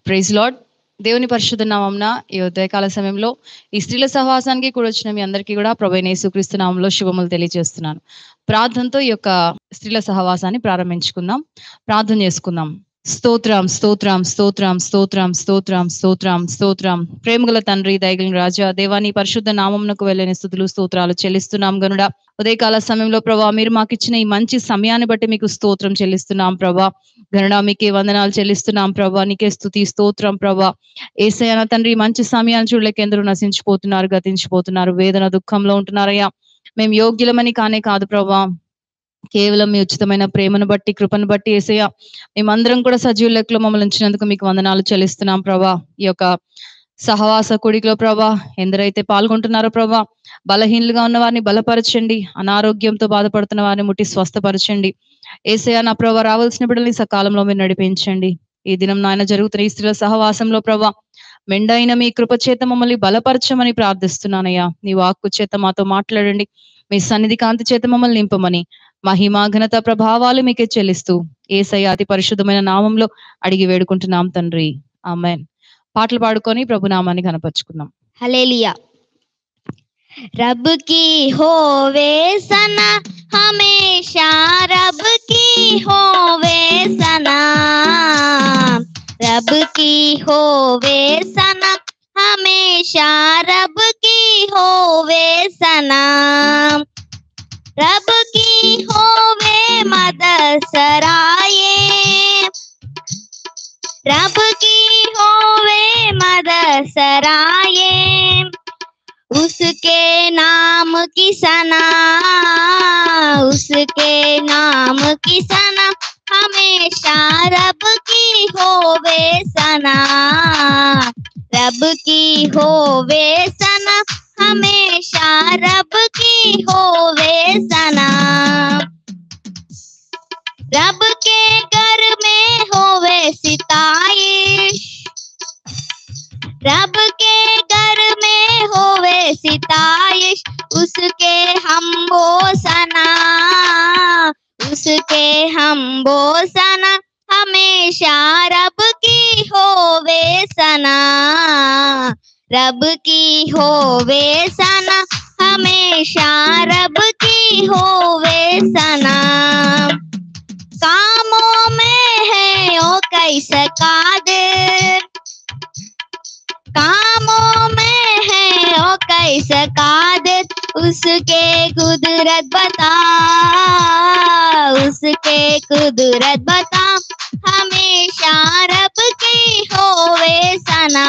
Praise lord. దేవుని పరిశుద్ధ నామమున ఈ ఉదయకాల సమయంలో ఈ స్త్రీల సహవాసానికి కూడా వచ్చిన మీ అందరికీ కూడా ప్రభువైన యేసుక్రీస్తు నామములో శుభములు తెలియజేస్తున్నాను. ప్రార్థనతో ఈ యొక్క స్త్రీల సహవాసాన్ని ప్రారంభించుకుందాం. ప్రార్థన చేసుకుందాం. స్తోత్రం స్తోత్రం స్తోత్రం స్తోత్రం స్తోత్రం స్తోత్రం స్తోత్రం. ప్రేమగల తండ్రి, దయగలిగిన రాజా, దేవాని పరిశుద్ధ నామమునకు వెళ్ళని స్తుతులు స్తోత్రాలు చెల్లిస్తున్నాం గనుడా. ఉదయకాల సమయంలో ప్రభా, మీరు మాకు ఇచ్చిన ఈ మంచి సమయాన్ని బట్టి మీకు స్తోత్రం చెల్లిస్తున్నాం ప్రభా. గనుడా మీకే వందనాలు చెల్లిస్తున్నాం ప్రభా. నీకే స్తుతి స్తోత్రం ప్రభా. యేసయ్య నా తండ్రి, మంచి సమయాన్ని చూడలేక ఎందరూ నశించిపోతున్నారు, గతించిపోతున్నారు, వేదన దుఃఖంలో ఉంటున్నారయ్యా. మేము యోగ్యులమని కానే కాదు ప్రభా, కేవలం మీ ఉచితమైన ప్రేమను బట్టి, కృపను బట్టి యేసయ్య మేమందరం కూడా సజీవ లెక్కలో మమ్మల్ని ఉంచినందుకు మీకు వందనాలు చెల్లిస్తున్నాం ప్రభా. ఈ యొక్క సహవాస కూడికలో ప్రభా, ఎందరైతే పాల్గొంటున్నారో ప్రభా, బలహీనులుగా ఉన్న వారిని బలపరచండి, అనారోగ్యంతో బాధపడుతున్న వారిని ముట్టి స్వస్థపరచండి. యేసయ్య నా ప్రభా, రావాల్సిన బిడ్డల్ని సకాలంలో మీరు నడిపించండి. ఈ దినం నాయన జరుగుతున్న ఈ స్త్రీల సహవాసంలో ప్రభా, మెండైన మీ కృప చేత మమ్మల్ని బలపరచమని ప్రార్థిస్తున్నానయ్యా. నీ వాక్కు చేత మాతో మాట్లాడండి. మీ సన్నిధి కాంతి చేత మమ్మల్ని నింపమని, మహిమ ఘనత ప్రభావాలు మీకే చెల్లిస్తూ యేసయ్య అతి పరిశుద్ధమైన నామంలో అడిగి వేడుకుంటున్నాం తండ్రి, ఆమేన్. పాటలు పాడుకొని ప్రభు నామాన్ని ఘనపరుచుకుందాం. హల్లెలూయా. रब की होवे सना हमेशा, रब की होवे सना, रब की होवे सना हमेशा, रब की होवे सना, रब की होवे मदद सराये, रब की होवे मदद सराये, उसके नाम की सना, उसके नाम की सना हमेशा, रब की होवे सना, रब की होवे सना हमेशा, रब की होवे सना, रब के घर में होवे सिताइश, रब के घर में होवे सिताइश, उसके हम वो सना, उसके हम वो सना हमेशा, रब की होवे सना, रब की होवे सना हमेशा, रब की होवे सना, कामों में है ओ कैसे कादिर, कामों में है ओ कैसे कादिर, उसके कुदरत बता, उसके कुदरत बता हमेशा, रब की होवे सना,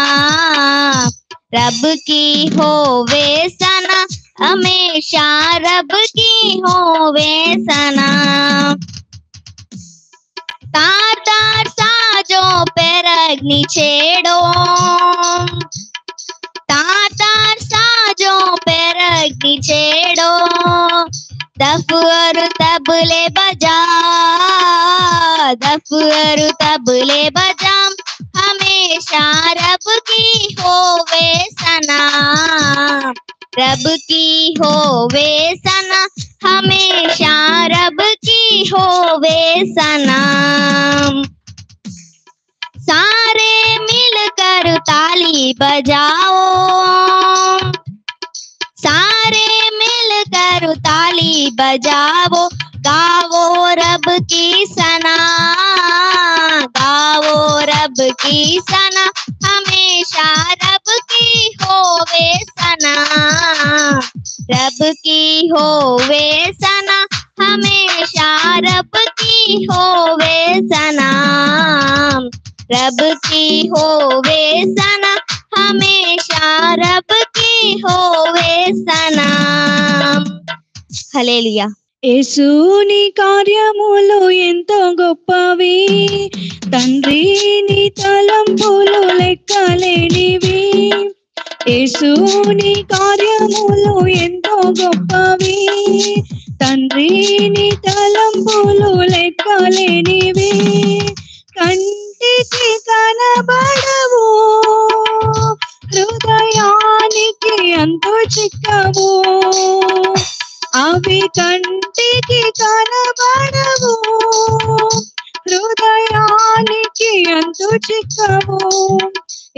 रब की होवे सना हमेशा, रब की होवे सना, तार तार साजों पे अग्नि छेड़ो, तार तार साजों पे अग्नि छेड़ो, दफ और तबले बजा, दफ और तबले बजा हमेशा, रब की होवे सना, रब की होवे सना हमेशा, रब की होवे सना, सारे मिलकर ताली बजाओ, सारे मिलकर ताली बजाओ, गाओ रब की सना, गाओ रब की सना हमेशा, रब की होवे सना, रब की होवे सना हमेशा, रब की होवे सना, रब की होवे सना हमेशा, रब की होवे सना. హల్లెలూయా. యేసుని కార్యములు ఎంతో గొప్పవి, తండ్రి నీ తలంపులు లెక్కలేనివి, యేసుని కార్యములు ఎంతో గొప్పవి, తండ్రి నీ తలంపులు లెక్కలేనివి, కంటికి కనబడవు, హృదయానికి అంతు చిక్కవు, అవి కంటికి కనబడవు, హృదయానికి అంతు చిక్కవు,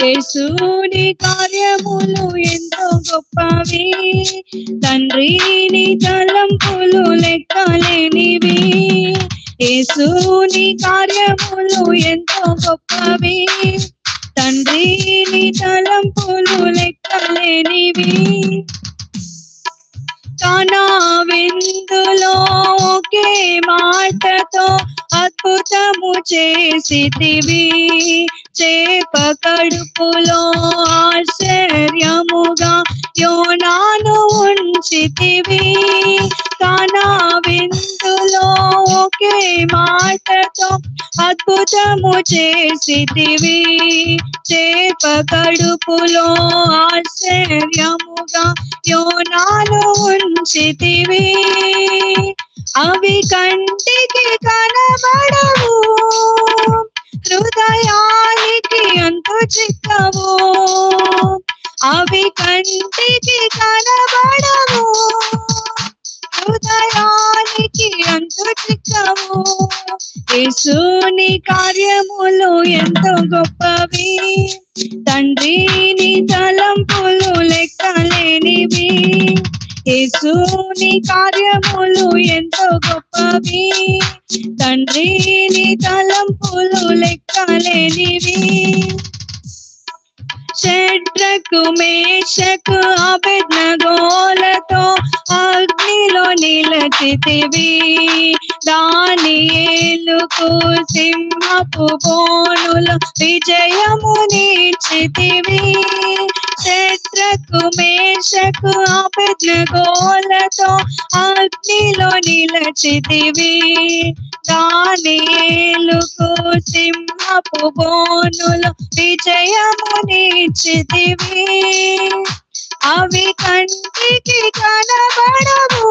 యేసుని కార్యములు ఎంతో గొప్పవి, తండ్రి నీ తలంపులు లెక్కలేనివి. యేసుని కార్యములు ఎంతో గొప్పవి, తండ్రి నీ తలంపులు లెక్కలేనివి. కానా విందులో ఒకే మాటతో అద్భుతము చేసితివి, చేప కడుపులో ఆశ్చర్యముగా యోనాను ఉంచితివి. కానా విందులో ఒకే మాటతో అద్భుతము చేసితివి, చేప కడుపులో ఆశ్చర్యముగా యోనాను ఉంచితివి. అవి కంటికి కనబడవు, హృదయానికి అంతు చిక్కవు. అవి కంటికి కనబడవు, హృదయానికి అంతు చిక్కవు. యేసుని కార్యములు ఎంతో గొప్పవి, తండ్రి నీ తలంపులు లెక్కలేనివి. యేసుని కార్యములు ఎంతో గొప్పవి, తండ్రి నీ తలంపులు లెక్కలేనివి. షడ్రకు మేషకు అబేద్నెగోలతో అగ్నిలో నిలచితివి, దానియేలుకు సింహపు బోనులో విజయము నీచితివి. షడ్రకు మేషకు అబేద్నెగోలతో అగ్నిలో నిలచితివి, దానియేలుకు సింహపు బోనులో విజయము నీచితివి. అవి కంటికి కనబడవు,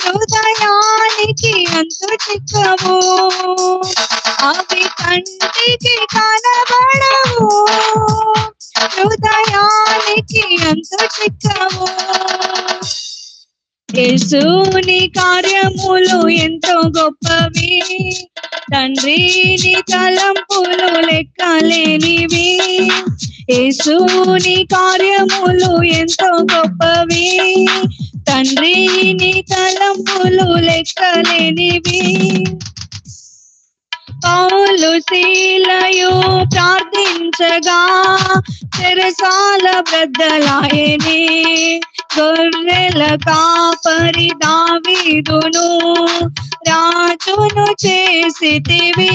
హృదయానికి అంతు చిక్కవు. అవి కంటికి కనబడవు, హృదయానికి అంతు చిక్కవు. యేసుని కార్యములు ఎంతో గొప్పవి, తండ్రి నీ తలంపులు లెక్కలేనివి. యేసుని కార్యములు ఎంతో గొప్పవి, తండ్రి నీ తలంపులు లెక్కలేనివి. పౌలు శీలయు ప్రార్థించగా చెరసాల బ్రద్దలాయనే, గొర్రెల కాపరి దావీదును రాజును చేసితివి.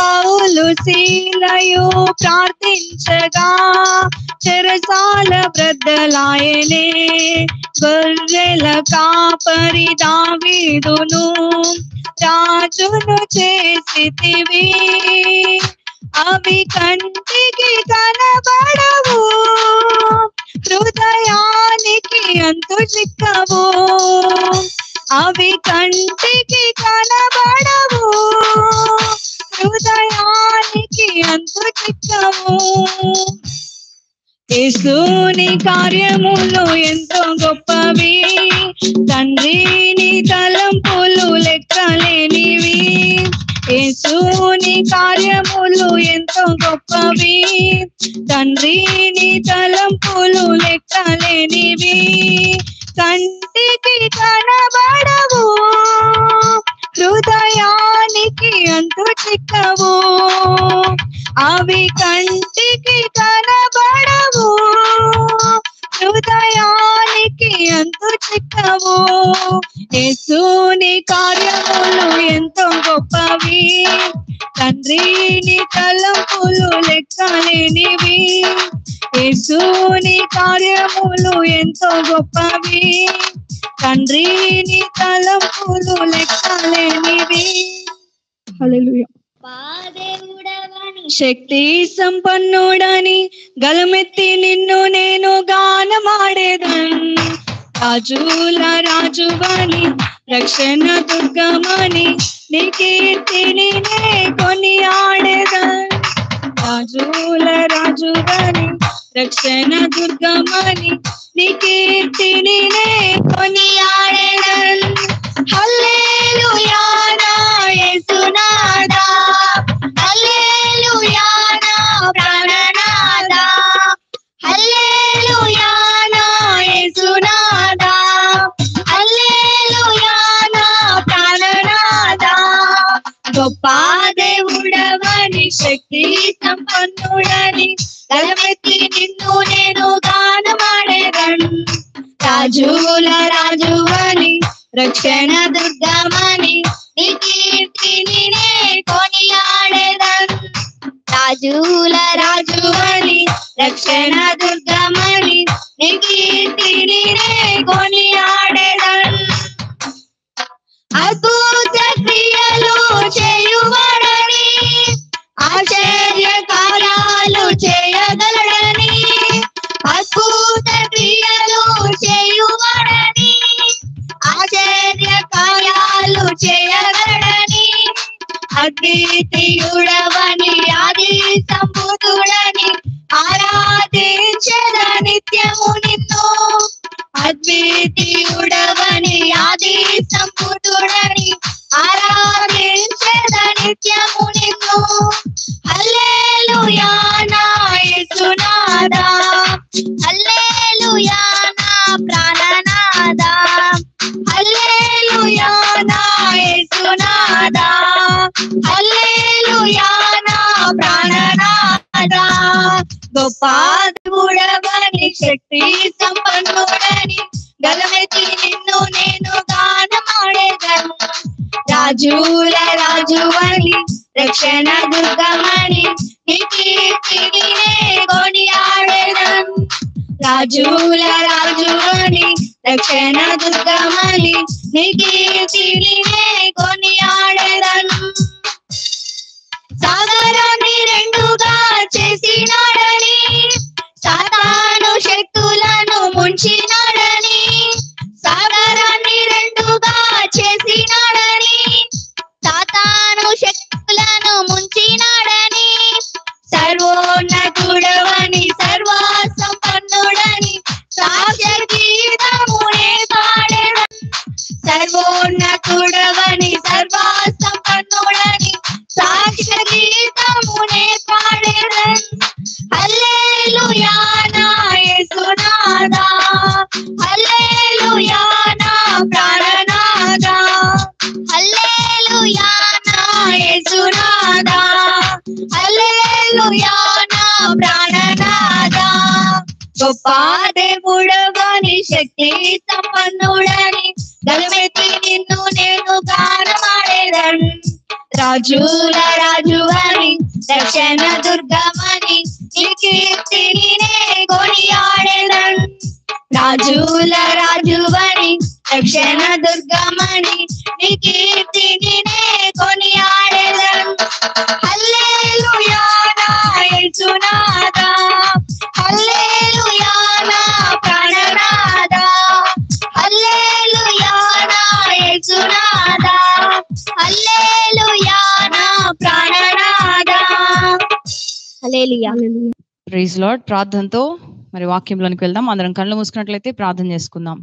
పౌలు శీలయు ప్రార్థించగా చెరసాల బ్రద్దలాయనే, గొర్రెల కాపరి దావీదును రాజును చేసితివి. అవి కంటికి కనబడవు, హృదయానికి అంతు చిక్కవు. అవి కంటికి కనబడవు, హృదయానికి అంతు చిక్కవు. యేసుని కార్యములు ఎంతో గొప్పవి, తండ్రి నీ తలంపులు లెక్కలేనివి. యేసుని కార్యములు ఎంతో గొప్పవి, తండ్రి నీ తలంపులు లెక్కలేనివి. కంటికి కనబడవు, హృదయానికి అంతు చిక్కవు. అవి కంటికి కనబడవు, హృదయానికి అంతు చిక్కవు. యేసుని కార్యములు ఎంతో గొప్పవి, తండ్రి నీ తలంపులు లెక్కలేనివి. యేసుని కార్యములు ఎంతో గొప్పవి, తండ్రి నీ తలంపులు లెక్కలేనివి. హల్లెలూయా. శక్తి సంపన్నుడని గలమెత్తి నిన్ను నేను గానమాడేదన్, రాజుల రాజువని రక్షణ దుర్గమని నీ కీర్తిని నే కొనియాడేదన్. రాజుల రాజువని రక్షణ దుర్గమని నీ కీర్తిని నే కొనియాడేదన్. హల్లెలూయా నా యేసునాథా, హల్లెలూయా ప్రాణనాదా హల్లెలూయా నా యేసునాదా హల్లెలూయా నా ప్రాణనాదా గొప్ప దేవుడవని శక్తి సంపన్నుడని గలమెత్తి నిన్ను నేను గానమాడేదన్ రాజుల రాజువని రక్షణ దుర్గమని నీ కీర్తిని నే కొనియాడేదన్ రాజుల రాజువని రక్షణ దుర్గమని నీ కీర్తిని నే కొనియాడేదన్ అద్భుత క్రియలు చేయువాడని ఆశ్చర్య కార్యాలు చేయగలడని అద్భుత క్రియలు చేయువాడని ఆశ్చర్య కార్యాలు చేయగలడని అద్వితీయుడవని ఆది సంపూతుడని ఆరాధించెద నిత్యము నిన్ను అద్వితీయుడవని ఆది సంపూతుడని ఆరాధించెద నిత్యము నిన్ను హల్లెలూయా నా యేసునాదా హల్లెలూయా నా ప్రాణనాదా హల్లెలూయా నా యేసునాదా హల్లెలూయా నా ప్రాణనాదా గొప్ప దేవుడవని శక్తి సంపన్నుడని గలమెత్తి నిన్ను నేను గానమాడేదను రాజుల రాజువని రక్షణ దుర్గమని నీ కీర్తిని నే కొనియాడేదను రాజుల రాజువని రక్షణ దుర్గమని నీ కీర్తిని నే కొనియాడేదను సాగరాన్ని రెండుగా చేసినాడని సాతాను శక్తులను ముంచినాడని సాగరాన్ని రెండుగా చేసినాడని సాతాను శక్తులను ముంచినాడని సర్వోన్నతుడవని సర్వ సంపన్నుడని సాక్ష్య గీతమునే పాడేదన్ సర్వోన్నతుడవని సర్వ సంపన్నుడని సాక్ష్య గీతమునే పాడేదన్ హల్లెలూయా నా యేసునాదా హల్లెలూయా నా ప్రాణనాదా హల్లెలూయా నా యేసునాదా హల్లెలూయా నా ప్రాణనాదా గొప్ప దేవుడవని శక్తి సంపన్నుడని గలమెత్తి నిన్ను నేను గానమాడేదన్ రాజుల రాజువని రక్షణ దుర్గమని నీ కీర్తిని నే కొనియాడేదన్ రాజుల రాజువని రక్షణ దుర్గమని నీ కీర్తిని నే కొనియాడేదన్ హల్లెలూయా నా యేసునాదా హల్లెలూయా నా ప్రాణనాదా హల్లెలూయా నా యేసునాదా హల్లెలూయా నా ప్రాణనాదా హల్లెలూయా ప్రైజ్ లార్డ్. ప్రార్థనతో మరి వాక్యంలోనికి వెళ్దాం. అందరం కళ్ళు మూసుకున్నట్లయితే ప్రార్థన చేసుకుందాం.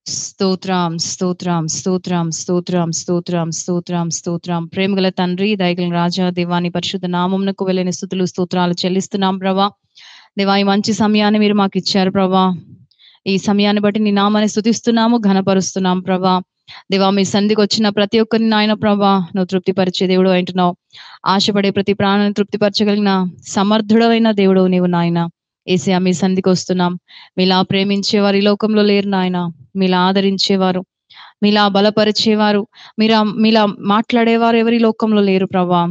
స్తోత్రం స్తోత్రం స్తోత్రం స్తోత్రం స్తోత్రం స్తోత్రం స్తోత్రం. ప్రేమగల తండ్రి, దయగల రాజా, దేవాని పరిశుద్ధ నామమునకు వెళ్ళని స్తుతులు స్తోత్రాలు చెల్లిస్తున్నాం ప్రభా. దేవా, ఈ మంచి సమయాన్ని మీరు మాకు ఇచ్చారు ప్రభా. ఈ సమయాన్ని బట్టి నీ నామాన్ని స్తుతిస్తున్నాము, ఘనపరుస్తున్నాం ప్రభా. దేవా, మీ సన్నిధికి వచ్చిన ప్రతి ఒక్కరిని నాయన ప్రభా నువ్వు తృప్తిపరిచే దేవుడు అంటున్నావు. ఆశపడే ప్రతి ప్రాణాన్ని తృప్తిపరచగలిగిన సమర్థుడమైన దేవుడు నీవు నాయన. యేసయ్యా, మీ సన్నిధికి వస్తున్నాం. మీలా ప్రేమించేవారు ఈ లోకంలో లేరు నాయన. మీలా ఆదరించేవారు, మీలా బలపరిచేవారు, మీలా మాట్లాడేవారు ఎవరి లోకంలో లేరు ప్రభా.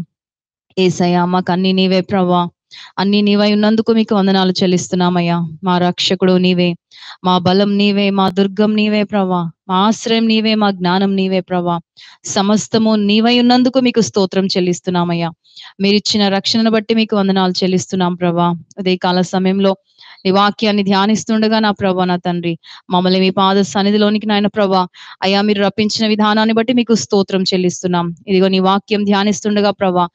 యేసయ్యా, మాకు అన్ని నీవే ప్రభా. అన్ని నీవై ఉన్నందుకు మీకు వందనాలు చెల్లిస్తున్నామయ్యా. మా రక్షకుడు నీవే, మా బలం నీవే, మా దుర్గం నీవే ప్రభా. మా ఆశ్రయం నీవే, మా జ్ఞానం నీవే ప్రభా. సమస్తము నీవై ఉన్నందుకు మీకు స్తోత్రం చెల్లిస్తున్నామయ్యా. మీరిచ్చిన రక్షణను బట్టి మీకు వందనాలు చెల్లిస్తున్నాం ప్రభా. అదే కాల సమయంలో నీ వాక్యాన్ని ధ్యానిస్తుండగా నా ప్రభా, నా తండ్రి, మమ్మల్ని మీ పాద సన్నిధిలోనికి నాయన ప్రభా అయ్యా మీరు రప్పించిన విధానాన్ని బట్టి మీకు స్తోత్రం చెల్లిస్తున్నాం. ఇదిగో నీ వాక్యం ధ్యానిస్తుండగా ప్రభా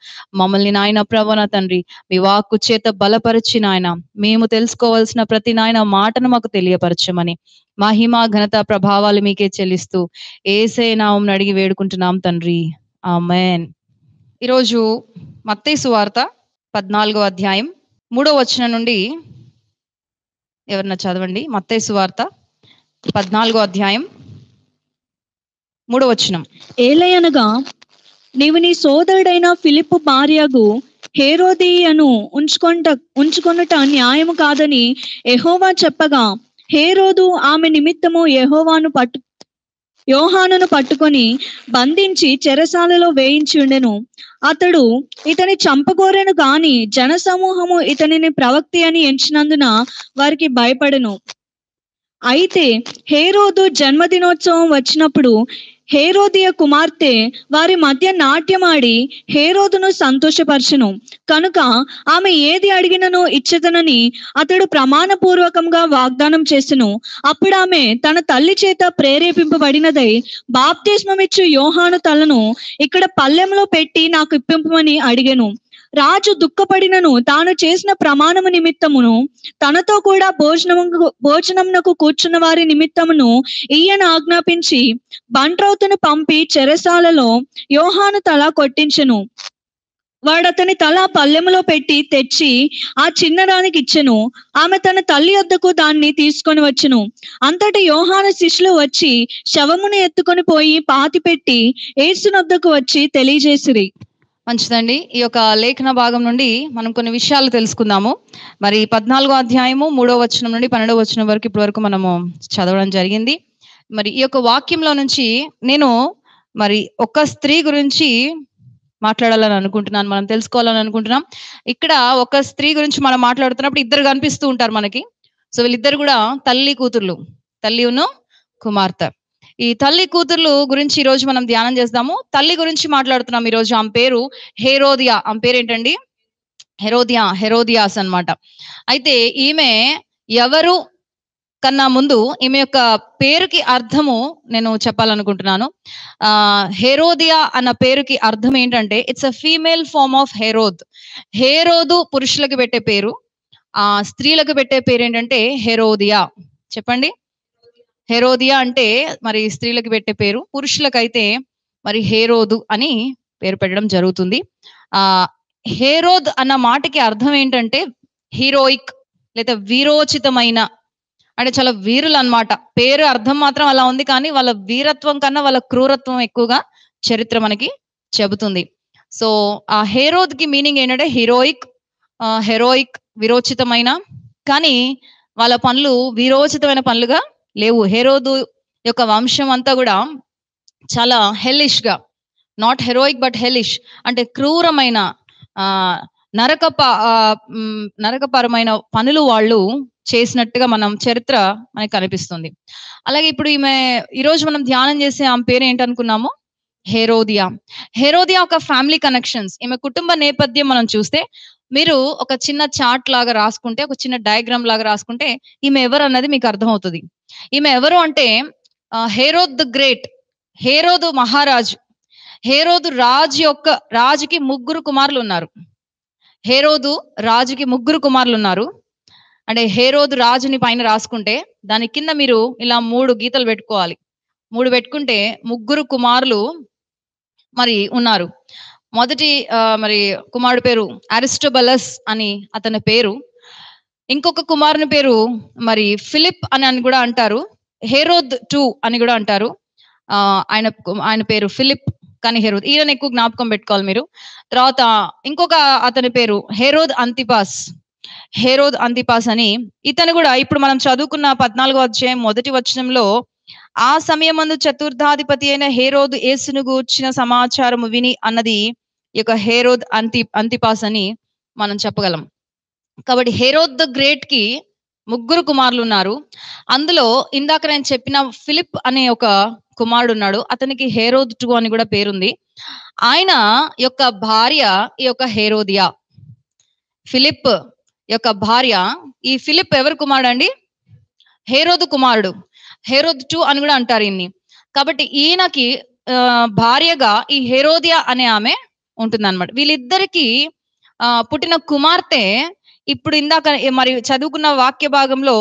మమ్మల్ని నాయన ప్రభా, నా తండ్రి, మీ వాక్కు చేత బలపరిచి నాయన మేము తెలుసుకోవాల్సిన ప్రతి నాయన మాటను మాకు తెలియపరచమని మహిమ ఘనత ప్రభావాలు మీకే చెల్లిస్తూ యేసయ్య నామమున అడిగి వేడుకుంటున్నాం తండ్రి, ఆమేన్. ఈరోజు మత్తయి సువార్త 14వ అధ్యాయం 3వ వచనం నుండి ఎవరన్నా చదవండి. మత్తయి సువార్త 14వ అధ్యాయం 3వ వచనం. ఏలయనగా నీవు నీ సోదరుడైన ఫిలిప్పు భార్యగు హేరోదియను ఉంచుకొనుట న్యాయము కాదని యెహోవా చెప్పగా, హేరోదు ఆమె నిమిత్తము యోహానును పట్టుకొని బంధించి చెరసాలలో వేయించి ఉండెను. అతడు ఇతని చంపగోరెను గాని జనసమూహము ఇతనిని ప్రవక్తి అని ఎంచినందున వారికి భయపడెను. అయితే హేరోదు జన్మదినోత్సవం వచ్చినప్పుడు హేరోదియ కుమార్తె వారి మధ్య నాట్యమాడి హేరోదును సంతోషపరచును. కనుక ఆమె ఏది అడిగినను ఇచ్చేదనని అతడు ప్రమాణపూర్వకంగా వాగ్దానం చేసెను. అప్పుడు ఆమె తన తల్లి చేత ప్రేరేపింపబడినదై బాప్తిస్మమిచ్చు యోహాను తలను ఇక్కడ పళ్ళెంలో పెట్టి నాకు ఇప్పింపమని అడిగెను. రాజు దుఃఖపడినను తాను చేసిన ప్రమాణము నిమిత్తమును తనతో కూడా భోజనమునకు కూర్చున్న వారి నిమిత్తమును ఈయన ఆజ్ఞాపించి బంట్రౌతును పంపి చెరసాలలో యోహాను తల కొట్టించెను. వాడతని తల పళ్ళెములో పెట్టి తెచ్చి ఆ చిన్నదానికి ఇచ్చెను. ఆమె తన తల్లి వద్దకు దాన్ని తీసుకొని వచ్చెను. అంతటి యోహాను శిష్యులు వచ్చి శవమును ఎత్తుకొని పోయి పాతిపెట్టి యేసునొద్దకు వచ్చి తెలియజేసిరి. మంచిదండి. ఈ యొక్క లేఖన భాగం నుండి మనం కొన్ని విషయాలు తెలుసుకుందాము. మరి 14వ అధ్యాయము 3వ వచనం నుండి 12వ వచనం వరకు ఇప్పటి వరకు మనము చదవడం జరిగింది. మరి ఈ యొక్క వాక్యంలో నుంచి నేను మరి ఒక స్త్రీ గురించి మాట్లాడాలని అనుకుంటున్నాను, మనం తెలుసుకోవాలని అనుకుంటున్నాం. ఇక్కడ ఒక స్త్రీ గురించి మనం మాట్లాడుతున్నప్పుడు ఇద్దరు కనిపిస్తూ ఉంటారు మనకి. సో వీళ్ళిద్దరు కూడా తల్లి కూతుర్లు, తల్లిను కుమార్తె. ఈ తల్లి కూతుర్లు గురించి ఈ రోజు మనం ధ్యానం చేద్దాము. తల్లి గురించి మాట్లాడుతున్నాం ఈ రోజు. ఆమె పేరు హేరోదియా. ఆమె పేరు ఏంటండి? హెరోదియాస్ అన్నమాట. అయితే ఈమె ఎవరు కన్నా ముందు ఈమె యొక్క పేరుకి అర్థము నేను చెప్పాలనుకుంటున్నాను. హెరోదియా అన్న పేరుకి అర్థం ఏంటంటే it's a female form of Herod. హేరోదు పురుషులకు పెట్టే పేరు, స్త్రీలకు పెట్టే పేరు ఏంటంటే హెరోదియా. చెప్పండి. హెరోదియా అంటే మరి స్త్రీలకు పెట్టే పేరు, పురుషులకైతే మరి హేరోదు అని పేరు పెట్టడం జరుగుతుంది. హేరోద్ అన్న మాటకి అర్థం ఏంటంటే హీరోయిక్ లేదా వీరోచితమైన, అంటే చాలా వీరులు అన్నమాట. పేరు అర్థం మాత్రం అలా ఉంది, కానీ వాళ్ళ వీరత్వం కన్నా వాళ్ళ క్రూరత్వం ఎక్కువగా చరిత్ర మనకి చెబుతుంది. సో ఆ హేరోద్ కి మీనింగ్ ఏంటంటే హెరోయిక్, వీరోచితమైన. కానీ వాళ్ళ పనులు వీరోచితమైన పనులుగా లేవు. హెరోదు యొక్క వంశం అంతా కూడా చాలా హెలిష్ గా, నాట్ హెరోయిక్ బట్ హెలిష్, అంటే క్రూరమైన నరకపరమైన పనులు వాళ్ళు చేసినట్టుగా మనం చరిత్ర మనకి కనిపిస్తుంది. అలాగే ఇప్పుడు ఈరోజు మనం ధ్యానం చేసే ఆమె పేరు ఏంటనుకున్నాము? హేరోదియా. హేరోదియా ఒక ఫ్యామిలీ కనెక్షన్స్. ఈమె కుటుంబ నేపథ్యం మనం చూస్తే, మీరు ఒక చిన్న చార్ట్ లాగా రాసుకుంటే, ఒక చిన్న డయాగ్రామ్ లాగా రాసుకుంటే ఈమె ఎవరు అన్నది మీకు అర్థమవుతుంది. ఈమె ఎవరు అంటే హేరోద్ ద గ్రేట్, హేరోదు మహారాజు. హేరోదు రాజుకి 3 కుమారులు ఉన్నారు. హేరోదు రాజుకి 3 కుమారులు ఉన్నారు. అంటే హేరోదు రాజుని పైన రాసుకుంటే దాని కింద మీరు ఇలా 3 గీతలు పెట్టుకోవాలి. 3 పెట్టుకుంటే 3 కుమారులు మరి ఉన్నారు. మొదటి మరి కుమారుడు పేరు అరిస్టోబలస్ అని అతని పేరు. ఇంకొక కుమారుని పేరు మరి ఫిలిప్ అని కూడా అంటారు. హేరోద్ 2 అని కూడా అంటారు. ఆయన పేరు ఫిలిప్, కానీ హెరోద్, ఈయన ఎక్కువ జ్ఞాపకం పెట్టుకోవాలి మీరు. తర్వాత ఇంకొక అతని పేరు హేరోద్ అంతిపాస్ అని. ఇతను కూడా ఇప్పుడు మనం చదువుకున్న 14వ అధ్యాయం 1వ వచనంలో, ఆ సమయమందు చతుర్థాధిపతి అయిన హేరోదు యేసును గూర్చిన సమాచారము విని అన్నది ఈ యొక్క హేరోద్ అంతిపాస్ అని మనం చెప్పగలం. కాబట్టి హేరోద్ ద గ్రేట్ కి 3 కుమారులు ఉన్నారు. అందులో ఇందాక నేను చెప్పిన ఫిలిప్ అనే ఒక కుమారుడు ఉన్నాడు. అతనికి హేరోద్ 2 అని కూడా పేరుంది. ఆయన యొక్క భార్య ఈ యొక్క హేరోదియా. ఫిలిప్ యొక్క భార్య. ఈ ఫిలిప్ ఎవరు కుమారుడు అండి? హేరోదు కుమారుడు. హేరోద్ 2 అని కూడా అంటారు ఈయన్ని. కాబట్టి ఈయనకి భార్యగా ఈ హేరోదియా అనే ఆమె ఉంటుంది అన్నమాట. వీళ్ళిద్దరికి పుట్టిన కుమార్తె ఇప్పుడు ఇందాక మరి చదువుకున్న వాక్య భాగంలో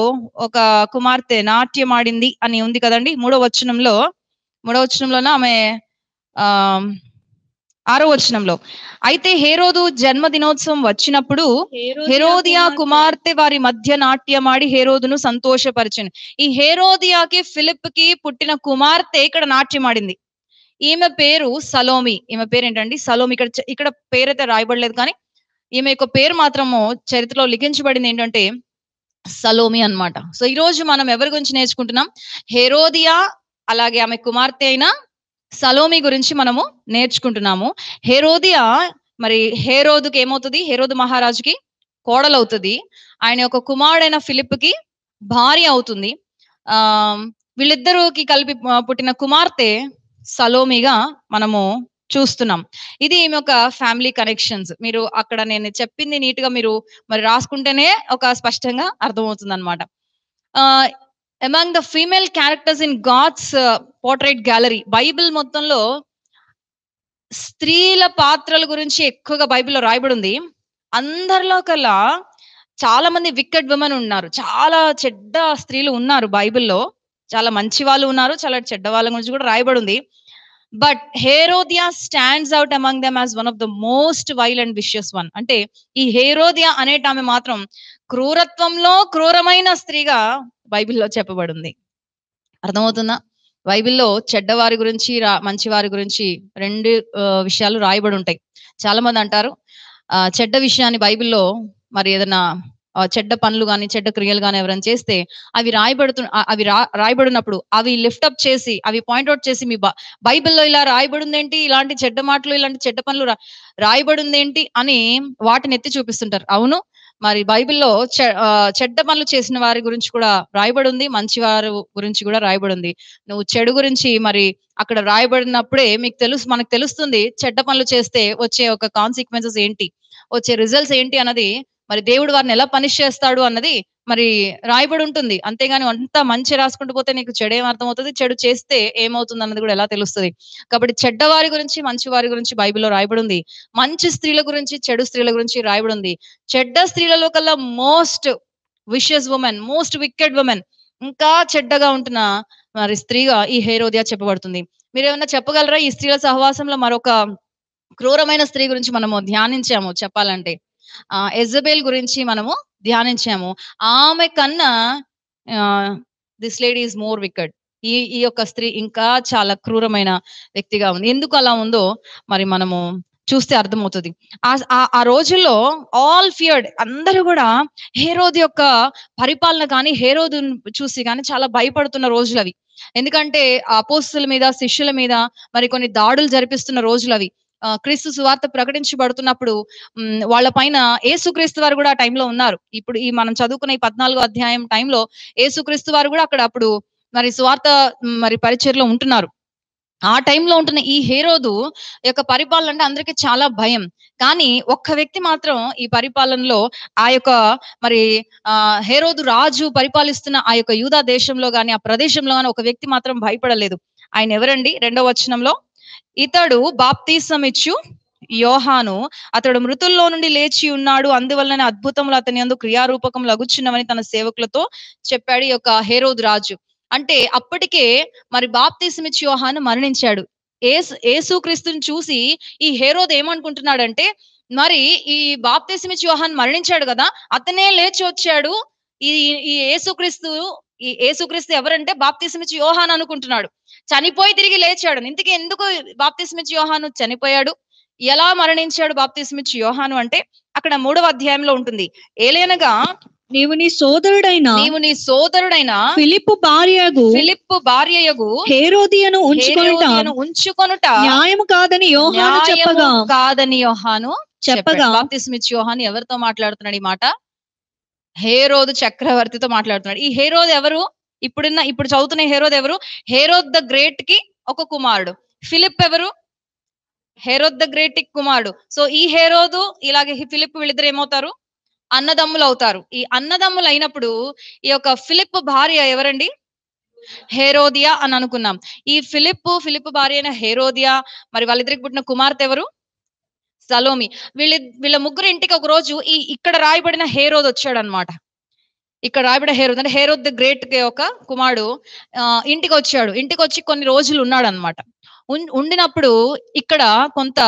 ఒక కుమార్తె నాట్యమాడింది అని ఉంది కదండి. 3వ వచనంలోన ఆమె 6వ వచనంలో, అయితే హేరోదు జన్మదినోత్సవం వచ్చినప్పుడు హెరోదియా కుమార్తె వారి మధ్య నాట్యమాడి హేరోదును సంతోషపరిచెను. ఈ హేరోదియాకి ఫిలిప్ కి పుట్టిన కుమార్తె ఇక్కడ నాట్యమాడింది. ఈమె పేరు సలోమి. ఈమె పేరు ఏంటండి? సలోమి. ఇక్కడ పేరైతే రాయబడలేదు, కానీ ఈమె యొక్క పేరు మాత్రము చరిత్రలో లిఖించబడింది ఏంటంటే సలోమి అన్నమాట. సో ఈ రోజు మనం ఎవరి గురించి నేర్చుకుంటున్నాం? హెరోదియా అలాగే ఆమె కుమార్తె అయిన సలోమి గురించి మనము నేర్చుకుంటున్నాము. హెరోదియా మరి హేరోదుకి ఏమవుతుంది? హేరోదు మహారాజుకి కోడలవుతుంది. ఆయన యొక్క కుమారుడైన ఫిలిప్ కి భార్య అవుతుంది. ఆ వీళ్ళిద్దరికి కలిపి పుట్టిన కుమార్తె సలోమిగా మనము చూస్తున్నాం. ఇది ఈమె ఒక ఫ్యామిలీ కనెక్షన్స్. మీరు అక్కడ నేను చెప్పింది నీట్ గా మీరు మరి రాసుకుంటేనే ఒక స్పష్టంగా అర్థమవుతుంది అనమాట. Among the female characters in God's portrait gallery, Bible మొత్తంలో స్త్రీల పాత్రల గురించి ఎక్కువగా బైబిల్లో రాయబడి ఉంది. అందరిలో కల్లా చాలా మంది వికెడ్ విమెన్ ఉన్నారు, చాలా చెడ్డ స్త్రీలు ఉన్నారు బైబిల్లో. చాలా మంచి వాళ్ళు ఉన్నారు, చాలా చెడ్డ వాళ్ళ గురించి కూడా రాయబడి ఉంది. But Herodias stands out among them as one of the most while and vicious one. అంటే ఈ హేరోదియా అనేటామె మాత్రం క్రూరత్వంలో క్రూరమైన స్త్రీగా బైబిల్లో చెప్పబడింది. అర్థమవుతుందా? బైబిల్లో చెడ్డవారి గురించి మంచి వారి గురించి రెండు విషయాలు రాయబడి ఉంటాయి. చాలా మంది అంటారు చెడ్డ విషయాన్ని బైబిల్లో మరి ఏదైనా చెడ్డ పనులు కానీ చెడ్డ క్రియలు కానీ ఎవరైనా చేస్తే అవి రాయబడినప్పుడు అవి లిఫ్ట్ అప్ చేసి అవి పాయింట్అవుట్ చేసి మీ బైబిల్లో ఇలా రాయబడింది ఏంటి, ఇలాంటి చెడ్డ మాటలు ఇలాంటి చెడ్డ పనులు రాయబడింది ఏంటి అని వాటిని ఎత్తి చూపిస్తుంటారు. అవును, మరి బైబిల్లో చెడ్డ పనులు చేసిన వారి గురించి కూడా రాయబడి ఉంది, మంచి వారి గురించి కూడా రాయబడి ఉంది. నువ్వు చెడు గురించి మరి అక్కడ రాయబడినప్పుడే మనకు తెలుస్తుంది చెడ్డ పనులు చేస్తే వచ్చే ఒక కాన్సిక్వెన్సెస్ ఏంటి, వచ్చే రిజల్ట్స్ ఏంటి అన్నది, మరి దేవుడు వారిని ఎలా పనిష్ చేస్తాడు అన్నది మరి రాయబడి ఉంటుంది. అంతేగాని అంతా మంచి రాసుకుంటూ పోతే నీకు చెడు ఏం అర్థమవుతుంది, చెడు చేస్తే ఏమవుతుంది అన్నది కూడా ఎలా తెలుస్తుంది. కాబట్టి చెడ్డవారి గురించి మంచి వారి గురించి బైబిల్లో రాయబడి ఉంది. మంచి స్త్రీల గురించి చెడు స్త్రీల గురించి రాయబడి ఉంది. చెడ్డ స్త్రీలలో కల్లా most vicious women, most wicked women, ఇంకా చెడ్డగా ఉంటున్న మరి స్త్రీగా ఈ హేరోదియా చెప్పబడుతుంది. మీరు ఏమన్నా చెప్పగలరా? ఈ స్త్రీల సహవాసంలో మరొక క్రూరమైన స్త్రీ గురించి మనము ధ్యానించాము చెప్పాలంటే, ఎజబెల్ గురించి మనము ధ్యానించాము. ఆమె కన్నా this lady is more wicked. ఈ యొక్క స్త్రీ ఇంకా చాలా క్రూరమైన వ్యక్తిగా ఉంది. ఎందుకు అలా ఉందో మరి మనము చూస్తే అర్థమవుతుంది. ఆ రోజుల్లో ఆల్ ఫియర్డ్, అందరూ కూడా హేరోదు యొక్క పరిపాలన కానీ హేరోదు చూసి కానీ చాలా భయపడుతున్న రోజులు అవి. ఎందుకంటే అపోస్తుల మీద శిష్యుల మీద మరి కొన్ని దాడులు జరిపిస్తున్న రోజులు అవి. క్రీస్తు సువార్త ప్రకటించబడుతున్నప్పుడు వాళ్ళ పైన యేసుక్రీస్తు వారు కూడా ఆ టైంలో ఉన్నారు. ఇప్పుడు ఈ మనం చదువుకున్న ఈ 14వ అధ్యాయం టైంలో యేసుక్రీస్తు వారు కూడా అప్పుడు మరి సువార్త మరి పరిచర్లో ఉంటున్నారు. ఆ టైంలో ఉంటున్న ఈ హేరోదు యొక్క పరిపాలన అంటే అందరికీ చాలా భయం. కానీ ఒక్క వ్యక్తి మాత్రం ఈ పరిపాలనలో ఆ యొక్క మరి హేరోదు రాజు పరిపాలిస్తున్న ఆ యొక్క యూదా దేశంలో గాని ఆ ప్రదేశంలో గాని ఒక వ్యక్తి మాత్రం భయపడలేదు. ఆయన ఎవరండి? 2వ వచనంలో, ఇతడు బాప్తీసమిచ్చు యోహాను, అతడు మృతుల్లో నుండి లేచి ఉన్నాడు, అందువలన అద్భుతములు అతని యందు క్రియారూపకం లగుచున్నవని తన సేవకులతో చెప్పాడు ఈ యొక్క హేరోదు రాజు. అంటే అప్పటికే మరి బాప్తీసమిచ్చు యోహాను మరణించాడు. యేసుక్రీస్తుని చూసి ఈ హేరోదు ఏమనుకుంటున్నాడంటే, మరి ఈ బాప్తీసమిచ్చు యోహాను మరణించాడు కదా, అతనే లేచి వచ్చాడు, ఈ యేసుక్రీస్తు ఎవరంటే బాప్తీసమిచ్చు యోహాను అనుకుంటున్నాడు. చనిపోయి తిరిగి లేచాడు. ఇంతకీ ఎందుకు బాప్తీసమిచ్చు యోహాను చనిపోయాడు, ఎలా మరణించాడు బాప్తీసమిచ్చు యోహాను అంటే అక్కడ 3వ అధ్యాయంలో ఉంటుంది. ఏలైనగా నీవు నీ సోదరుడైన ఫిలిప్పు భార్యయగు హేరోదియను ఉంచుకొనుట న్యాయము కాదని యోహాను చెప్పగా బాప్తీసమిచ్చు యోహాను ఎవరితో మాట్లాడుతున్నాడు ఈ మాట? హేరోదు చక్రవర్తితో మాట్లాడుతున్నాడు. ఈ హేరోదు ఎవరు? ఇప్పుడు చదువుతున్న హేరోదు ఎవరు? హేరోద్ ద గ్రేట్ కి ఒక కుమారుడు. ఫిలిప్ ఎవరు? హేరోద్ ద గ్రేట్ కి కుమారుడు. సో ఈ హేరోదు ఇలాగే ఫిలిప్ వీళ్ళిద్దరు ఏమవుతారు? అన్నదమ్ములు అవుతారు. ఈ అన్నదమ్ములు అయినప్పుడు ఈ యొక్క ఫిలిప్ భార్య ఎవరండి? హేరోదియా అని అనుకున్నాం. ఈ ఫిలిప్ భార్య అయిన హేరోదియా, మరి వాళ్ళిద్దరికి పుట్టిన కుమార్తె ఎవరు? సలోమి. వీళ్ళ ముగ్గురు ఇంటికి ఒక రోజు ఇక్కడ రాయబడిన హేరోదు వచ్చాడు అనమాట. ఇక్కడ రాయబడిన హేరోదు అంటే హేరోద్ ద గ్రేట్ కి ఒక కుమారుడు ఇంటికి వచ్చాడు. ఇంటికి వచ్చి కొన్ని రోజులు ఉన్నాడు అనమాట. ఉండినప్పుడు ఇక్కడ కొంత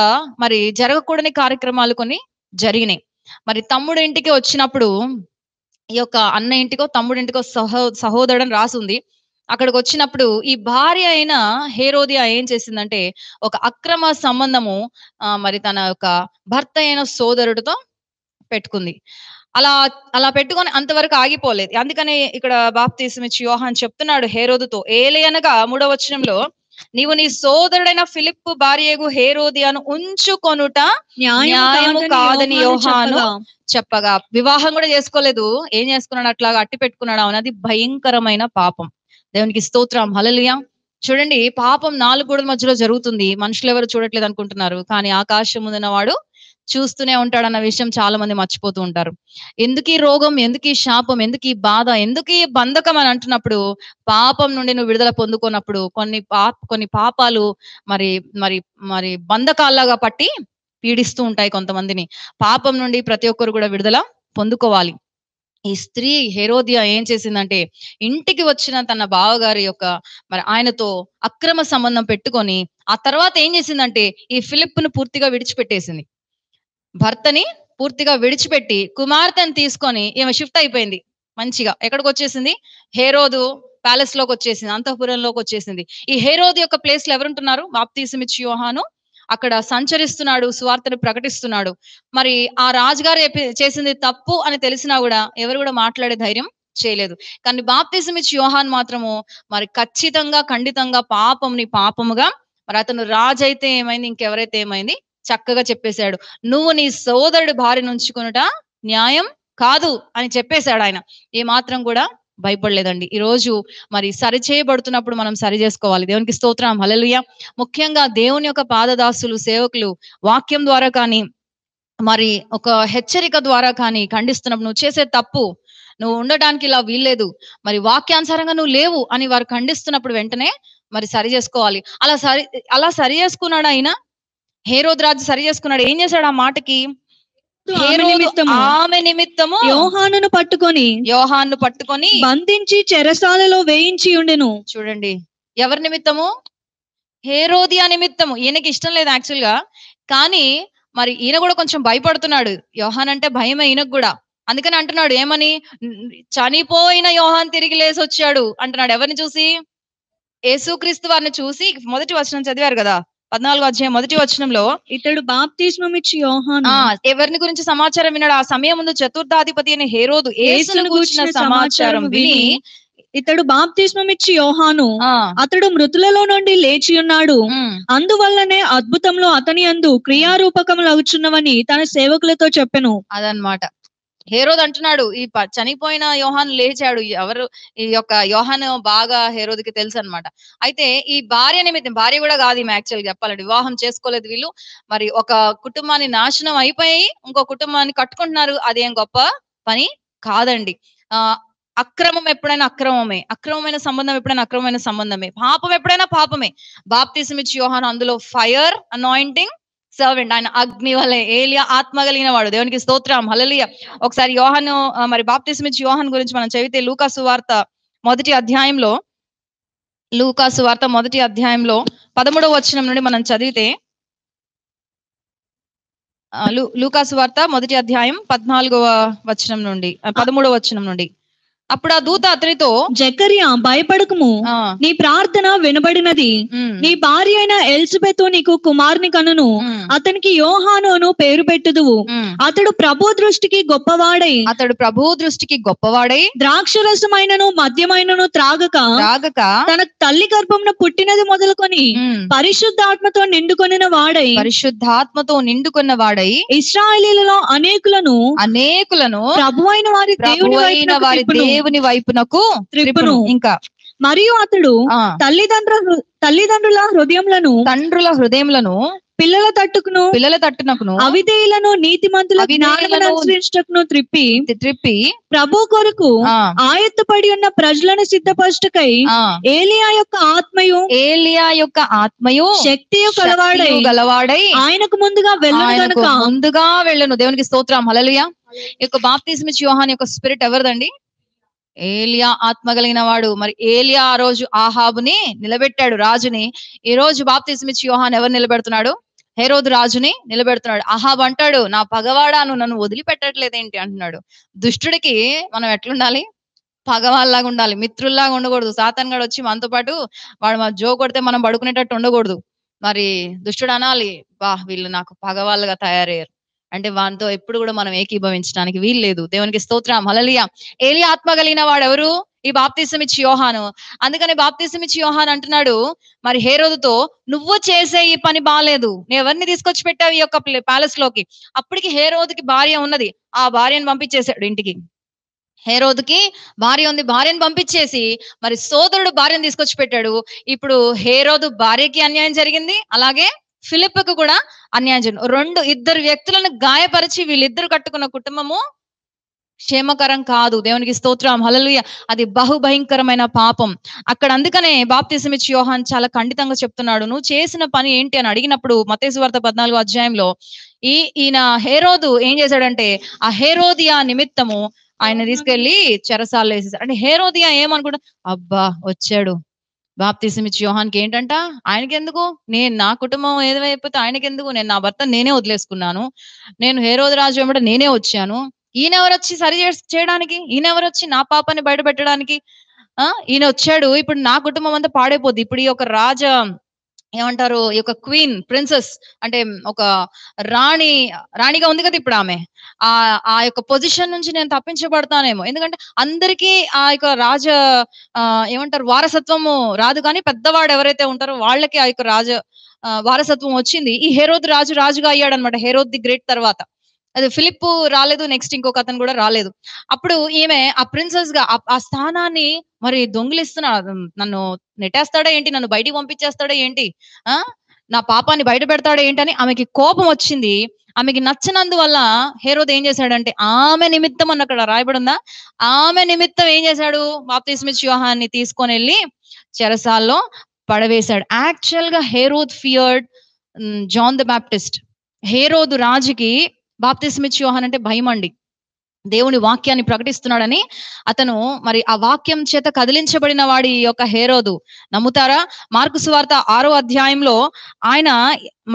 మరి జరగకూడని కార్యక్రమాలు కొన్ని జరిగినాయి. మరి తమ్ముడు ఇంటికి వచ్చినప్పుడు ఈ యొక్క అన్న ఇంటికో తమ్ముడి ఇంటికో సహోదరుడు అని రాసుంది. అక్కడికి వచ్చినప్పుడు ఈ భార్య అయిన హేరోదియా ఏం చేసిందంటే ఒక అక్రమ సంబంధము మరి తన యొక్క భర్త అయిన సోదరుడితో పెట్టుకుంది. అలా అలా పెట్టుకొని అంతవరకు ఆగిపోలేదు. అందుకని ఇక్కడ బాప్తిస్మిచ్చి యోహాన్ చెప్తున్నాడు హేరోదుతో, ఏలయనగా 3వ వచనంలో, నీవు నీ సోదరుడైన ఫిలిప్పు భార్యగు హేరోదియాను ఉంచుకొనుట న్యాయము కాదని యోహాను చెప్పగా. వివాహం కూడా చేసుకోలేదు, ఏం చేసుకున్నాడు, అట్లాగా అట్టి పెట్టుకున్నాడు. అవునది భయంకరమైన పాపం. దేవునికి స్తోత్రం, హల్లెలూయా. చూడండి, పాపం 4 గోడల మధ్యలో జరుగుతుంది. మనుషులు ఎవరు చూడట్లేదు అనుకుంటున్నారు, కానీ ఆకాశం ముందున్న వాడు చూస్తూనే ఉంటాడన్న విషయం చాలా మంది మర్చిపోతూ ఉంటారు. ఎందుకు ఈ రోగం, ఎందుకు ఈ శాపం, ఎందుకు ఈ బాధ, ఎందుకు ఈ బంధకం అని అంటున్నప్పుడు, పాపం నుండి నువ్వు విడుదల పొందుకున్నప్పుడు కొన్ని పాపాలు మరి మరి మరి బంధకాల్లాగా పట్టి పీడిస్తూ ఉంటాయి కొంతమందిని. పాపం నుండి ప్రతి ఒక్కరు కూడా విడుదల పొందుకోవాలి. ఈ స్త్రీ హేరోదియా ఏం చేసిందంటే, ఇంటికి వచ్చిన తన బావగారి యొక్క మరి ఆయనతో అక్రమ సంబంధం పెట్టుకొని ఆ తర్వాత ఏం చేసిందంటే ఈ ఫిలిప్ను పూర్తిగా విడిచిపెట్టేసింది. భర్తని పూర్తిగా విడిచిపెట్టి కుమార్తెను తీసుకొని ఈమె షిఫ్ట్ అయిపోయింది. మంచిగా ఎక్కడికి వచ్చేసింది, హేరోదు ప్యాలెస్ లోకి వచ్చేసింది, అంతఃపురంలోకి వచ్చేసింది. ఈ హేరోదు యొక్క ప్లేస్ లో ఎవరుంటున్నారు, బాప్తిస్మిచ్చి యోహాను అక్కడ సంచరిస్తున్నాడు, సువార్తను ప్రకటిస్తున్నాడు. మరి ఆ రాజుగారు చేసింది తప్పు అని తెలిసినా కూడా ఎవరు కూడా మాట్లాడే ధైర్యం చేయలేదు. కానీ బాప్తిస్మిచ్చి యోహాన్ మాత్రము మరి ఖచ్చితంగా ఖండితంగా పాపంని పాపముగా, మరి అతను రాజు అయితే ఏమైంది, ఇంకెవరైతే ఏమైంది, చక్కగా చెప్పేశాడు. నువ్వు నీ సోదరుడు భార్యను ఉంచుకొనుట న్యాయం కాదు అని చెప్పేశాడు ఆయన. ఏ మాత్రం కూడా భయపడలేదండి. ఈ రోజు మరి సరి చేయబడుతున్నప్పుడు మనం సరి చేసుకోవాలి. దేవునికి స్తోత్రం, హల్లెలూయా. ముఖ్యంగా దేవుని యొక్క పాదదాసులు, సేవకులు వాక్యం ద్వారా కానీ మరి ఒక హెచ్చరిక ద్వారా కానీ ఖండిస్తున్నప్పుడు, నువ్వు చేసే తప్పు, నువ్వు ఉండటానికి ఇలా వీల్లేదు, మరి వాక్యానుసారంగా నువ్వు లేవు అని వారు ఖండిస్తున్నప్పుడు వెంటనే మరి సరి చేసుకోవాలి. అలా సరి చేసుకున్నాడు ఆయన. హేరోదు రాజు సరి చేసుకున్నాడు. ఏం చేశాడు ఆ మాటకి, ఆమె నిమిత్తము యోహానును పట్టుకొని బంధించి చెరసాలలో వేయించి ఉండెను. చూడండి, ఎవరి నిమిత్తము, హేరోదియా నిమిత్తము. ఈయనకి ఇష్టం లేదు యాక్చువల్ గా, కానీ మరి ఈయన కూడా కొంచెం భయపడుతున్నాడు. యోహాన్ అంటే భయమే ఈయనకు కూడా. అందుకని అంటున్నాడు ఏమని, చనిపోయిన యోహాన్ తిరిగి లేసి వచ్చాడు అంటున్నాడు. ఎవరిని చూసి, యేసుక్రీస్తు వారిని చూసి. మొదటి వచనం చదివారు కదా, 14వ అధ్యాయం మొదటి వచనంలో, ఇతడు బాప్తిస్మమిచ్చి యోహాను ఎవరిని గురించి సమాచారం విన్నాడు, ఆ సమయం ముందు చతుర్థాధిపతి అయిన హేరోదు యేసును గూర్చిన సమాచారం విని, ఇతడు బాప్తిస్మమిచ్చి యోహాను, అతడు మృతులలో నుండి లేచి ఉన్నాడు, అందువల్లనే అద్భుతంలో అతని యందు క్రియారూపకములు అవుచున్నవని తన సేవకులతో చెప్పెను. అదనమాట. హేరోదు అంటున్నాడు, ఈ చనిపోయిన యోహాను లేచాడు. ఎవరు ఈ యొక్క యోహాను బాగా హేరోదుకి తెలుసు అనమాట. అయితే ఈ భార్య నిమిత్తం, భార్య కూడా కాదు ఈమె యాక్చువల్గా చెప్పాలంటే, వివాహం చేసుకోలేదు వీళ్ళు. మరి ఒక కుటుంబాన్ని నాశనం అయిపోయి ఇంకో కుటుంబాన్ని కట్టుకుంటున్నారు. అదేం గొప్ప పని కాదండి. అక్రమం ఎప్పుడైనా అక్రమమే, అక్రమమైన సంబంధం ఎప్పుడైనా అక్రమమైన సంబంధమే, పాపం ఎప్పుడైనా పాపమే. బాప్తిస్మిచ్చి యోహాను అందులో ఫైర్ అనాయింటింగ్ సర్వెంట్, ఆయన అగ్ని వలె, ఏలియా ఆత్మ కలిగిన వాడు. దేవునికి స్తోత్రం, హల్లెలూయా. ఒకసారి యోహాను మరి బాప్తిస్మిచ్చి యోహాను గురించి మనం చదివితే లూకాసు వార్త మొదటి అధ్యాయంలో 13వ వచనం నుండి మనం చదివితే, లూకాసు వార్త మొదటి అధ్యాయం 14వ వచనం నుండి 13వ వచనం నుండి, అప్పుడు ఆ దూత అతనితో, జకర్యా భయపడకము, నీ ప్రార్థన వినబడినది, నీ భార్య అయిన ఎలిజబెతు నీకు కుమారుని కనును, అతనికి యోహాను అను పేరు పెట్టుదువు. అతడు ప్రభు దృష్టికి గొప్పవాడై ద్రాక్షరసమైనను మద్యమైనను త్రాగక తన తల్లి గర్భమున పుట్టినది మొదలుకొని పరిశుద్ధాత్మతో నిండుకొనిన వాడై ఇశ్రాయేలీయులలో అనేకులను ప్రభువైన వారి దేవుని వైపునకు త్రిప్పును. ఇంకా మరియు అతడు తల్లిదండ్రుల హృదయములను పిల్లల తట్టుకును అవిధేయులను నీతిమంతులను త్రిప్పి ప్రభు కొరకు ఆయత్తపడి ఉన్న ప్రజలను సిద్ధపరచుటకై ఏలియా యొక్క ఆత్మయు శక్తియు గలవాడై ఆయనకు ముందుగా వెళ్ళును. దేవునికి స్తోత్రం, హల్లెలూయా. ఈ యొక్క బాప్తిస్మిచ్చి యోహాను యొక్క స్పిరిట్ ఎవరిదండి, ఏలియా ఆత్మ కలిగిన వాడు. మరి ఏలియా ఆ రోజు ఆహాబుని నిలబెట్టాడు, రాజుని. ఈ రోజు బాప్తిస్మిచ్చి యోహాన్ ఎవరు నిలబెడుతున్నాడు? హేరోదు రాజుని నిలబెడుతున్నాడు. ఆహాబ్ అంటాడు, నా పగవాడా, నువ్వు నన్ను వదిలిపెట్టట్లేదేంటి అంటున్నాడు. దుష్టుడికి మనం ఎట్లుండాలి? పగవాళ్ళలాగా ఉండాలి, మిత్రుల్లాగా ఉండకూడదు. సాతాన్ గాడు వచ్చి మనతో పాటు వాడు మన జో కొడితే మనం పడుకునేటట్టు ఉండకూడదు. మరి దుష్టుడు అనాలి, బా వీళ్ళు నాకు పగవాళ్ళుగా తయారయ్యారు అంటే వానితో ఎప్పుడు కూడా మనం ఏకీభవించడానికి వీలు లేదు. దేవునికి స్తోత్రం, హల్లెలూయా. ఏలియా ఆత్మ కలిగిన వాడు ఎవరు? ఈ బాప్తిసమిచ్చి యోహాను. అందుకని బాప్తిసమిచ్చి యోహాన్ అంటున్నాడు మరి హేరోదుతో, నువ్వు చేసే ఈ పని బాలేదు, నువ్వు ఎవరిని తీసుకొచ్చి పెట్టావు ఈ యొక్క ప్యాలెస్ లోకి? అప్పటికి హేరోదుకి భార్య ఉన్నది, ఆ భార్యను పంపించేశాడు ఇంటికి. హేరోదుకి భార్య ఉంది, భార్యను పంపించేసి మరి సోదరుడు భార్యను తీసుకొచ్చి పెట్టాడు. ఇప్పుడు హేరోదు భార్యకి అన్యాయం జరిగింది, అలాగే ఫిలిప్కు కూడా అన్యాయం జరిగింది. ఇద్దరు వ్యక్తులను గాయపరిచి వీళ్ళిద్దరు కట్టుకున్న కుటుంబము క్షేమకరం కాదు. దేవునికి స్తోత్రం, హల్లెలూయా. అది బహుభయంకరమైన పాపం. అక్కడ అందుకనే బాప్తిసమిచ్చి యోహాన్ చాలా ఖండితంగా చెప్తున్నాడు, నువ్వు చేసిన పని ఏంటి అని అడిగినప్పుడు మత్తయి సువార్త 14వ అధ్యాయంలో ఈయన హేరోదు ఏం చేశాడంటే, ఆ హేరోదియా నిమిత్తము ఆయన తీసుకెళ్లి చెరసాల్లో వేసేసాడు. అంటే హేరోదియా ఏమనుకుంటా, అబ్బా వచ్చాడు బాప్తిసమిచ్చి యోహాన్కి ఏంటంట, ఆయనకి ఎందుకు, నా కుటుంబం ఏదైపోతే ఆయనకి ఎందుకు, నేను నా భర్త నేనే వదిలేసుకున్నాను, నేను హేరోదు రాజు వెంబడి నేనే వచ్చాను, ఈయనెవరొచ్చి సరి చేయడానికి, ఈయనెవరొచ్చి నా పాపాన్ని బయట పెట్టడానికి, ఈయన వచ్చాడు, ఇప్పుడు నా కుటుంబం అంతా పాడైపోద్ది. ఇప్పుడు ఈ యొక్క ఏమంటారు, ఈ యొక్క క్వీన్ ప్రిన్సెస్ అంటే ఒక రాణిగా ఉంది కదా ఇప్పుడు ఆమె, ఆ యొక్క పొజిషన్ నుంచి నేను తప్పించబడతానేమో. ఎందుకంటే అందరికీ ఆ యొక్క ఏమంటారు వారసత్వము రాదు, కానీ పెద్దవాడు ఎవరైతే ఉంటారో వాళ్ళకి ఆ యొక్క వారసత్వం వచ్చింది. ఈ హేరోదు రాజుగా అయ్యాడు అనమాట, హేరోద్ ది గ్రేట్ తర్వాత. అది ఫిలిప్ రాలేదు, నెక్స్ట్ ఇంకొక అతను కూడా రాలేదు. అప్పుడు ఈమె ఆ ప్రిన్సెస్ గా ఆ స్థానాన్ని మరి దొంగిలిస్తున్నాడు, నన్ను నెట్టేస్తాడా ఏంటి, నన్ను బయటికి పంపించేస్తాడా ఏంటి, నా పాపాన్ని బయట పెడతాడా ఏంటని ఆమెకి కోపం వచ్చింది. ఆమెకి నచ్చనందువల్ల హేరోదు ఏం చేశాడంటే, ఆమె నిమిత్తం అని అక్కడ రాయబడి ఉందా, ఆమె నిమిత్తం ఏం చేశాడు, బాప్తిస్మిచ్చి యోహాన్ని తీసుకొని వెళ్ళి చెరసాల్లో పడవేశాడు. యాక్చువల్ గా Herod feared John the Baptist. హేరోదు రాజుకి బాప్తిస్మిచ్చి యోహాన్ అంటే భయం అండి. దేవుని వాక్యాన్ని ప్రకటిస్తున్నాడని అతను మరి ఆ వాక్యం చేత కదిలించబడిన వాడి యొక్క హేరోదు. నమ్ముతారా? మార్కు సువార్త 6వ అధ్యాయంలో ఆయన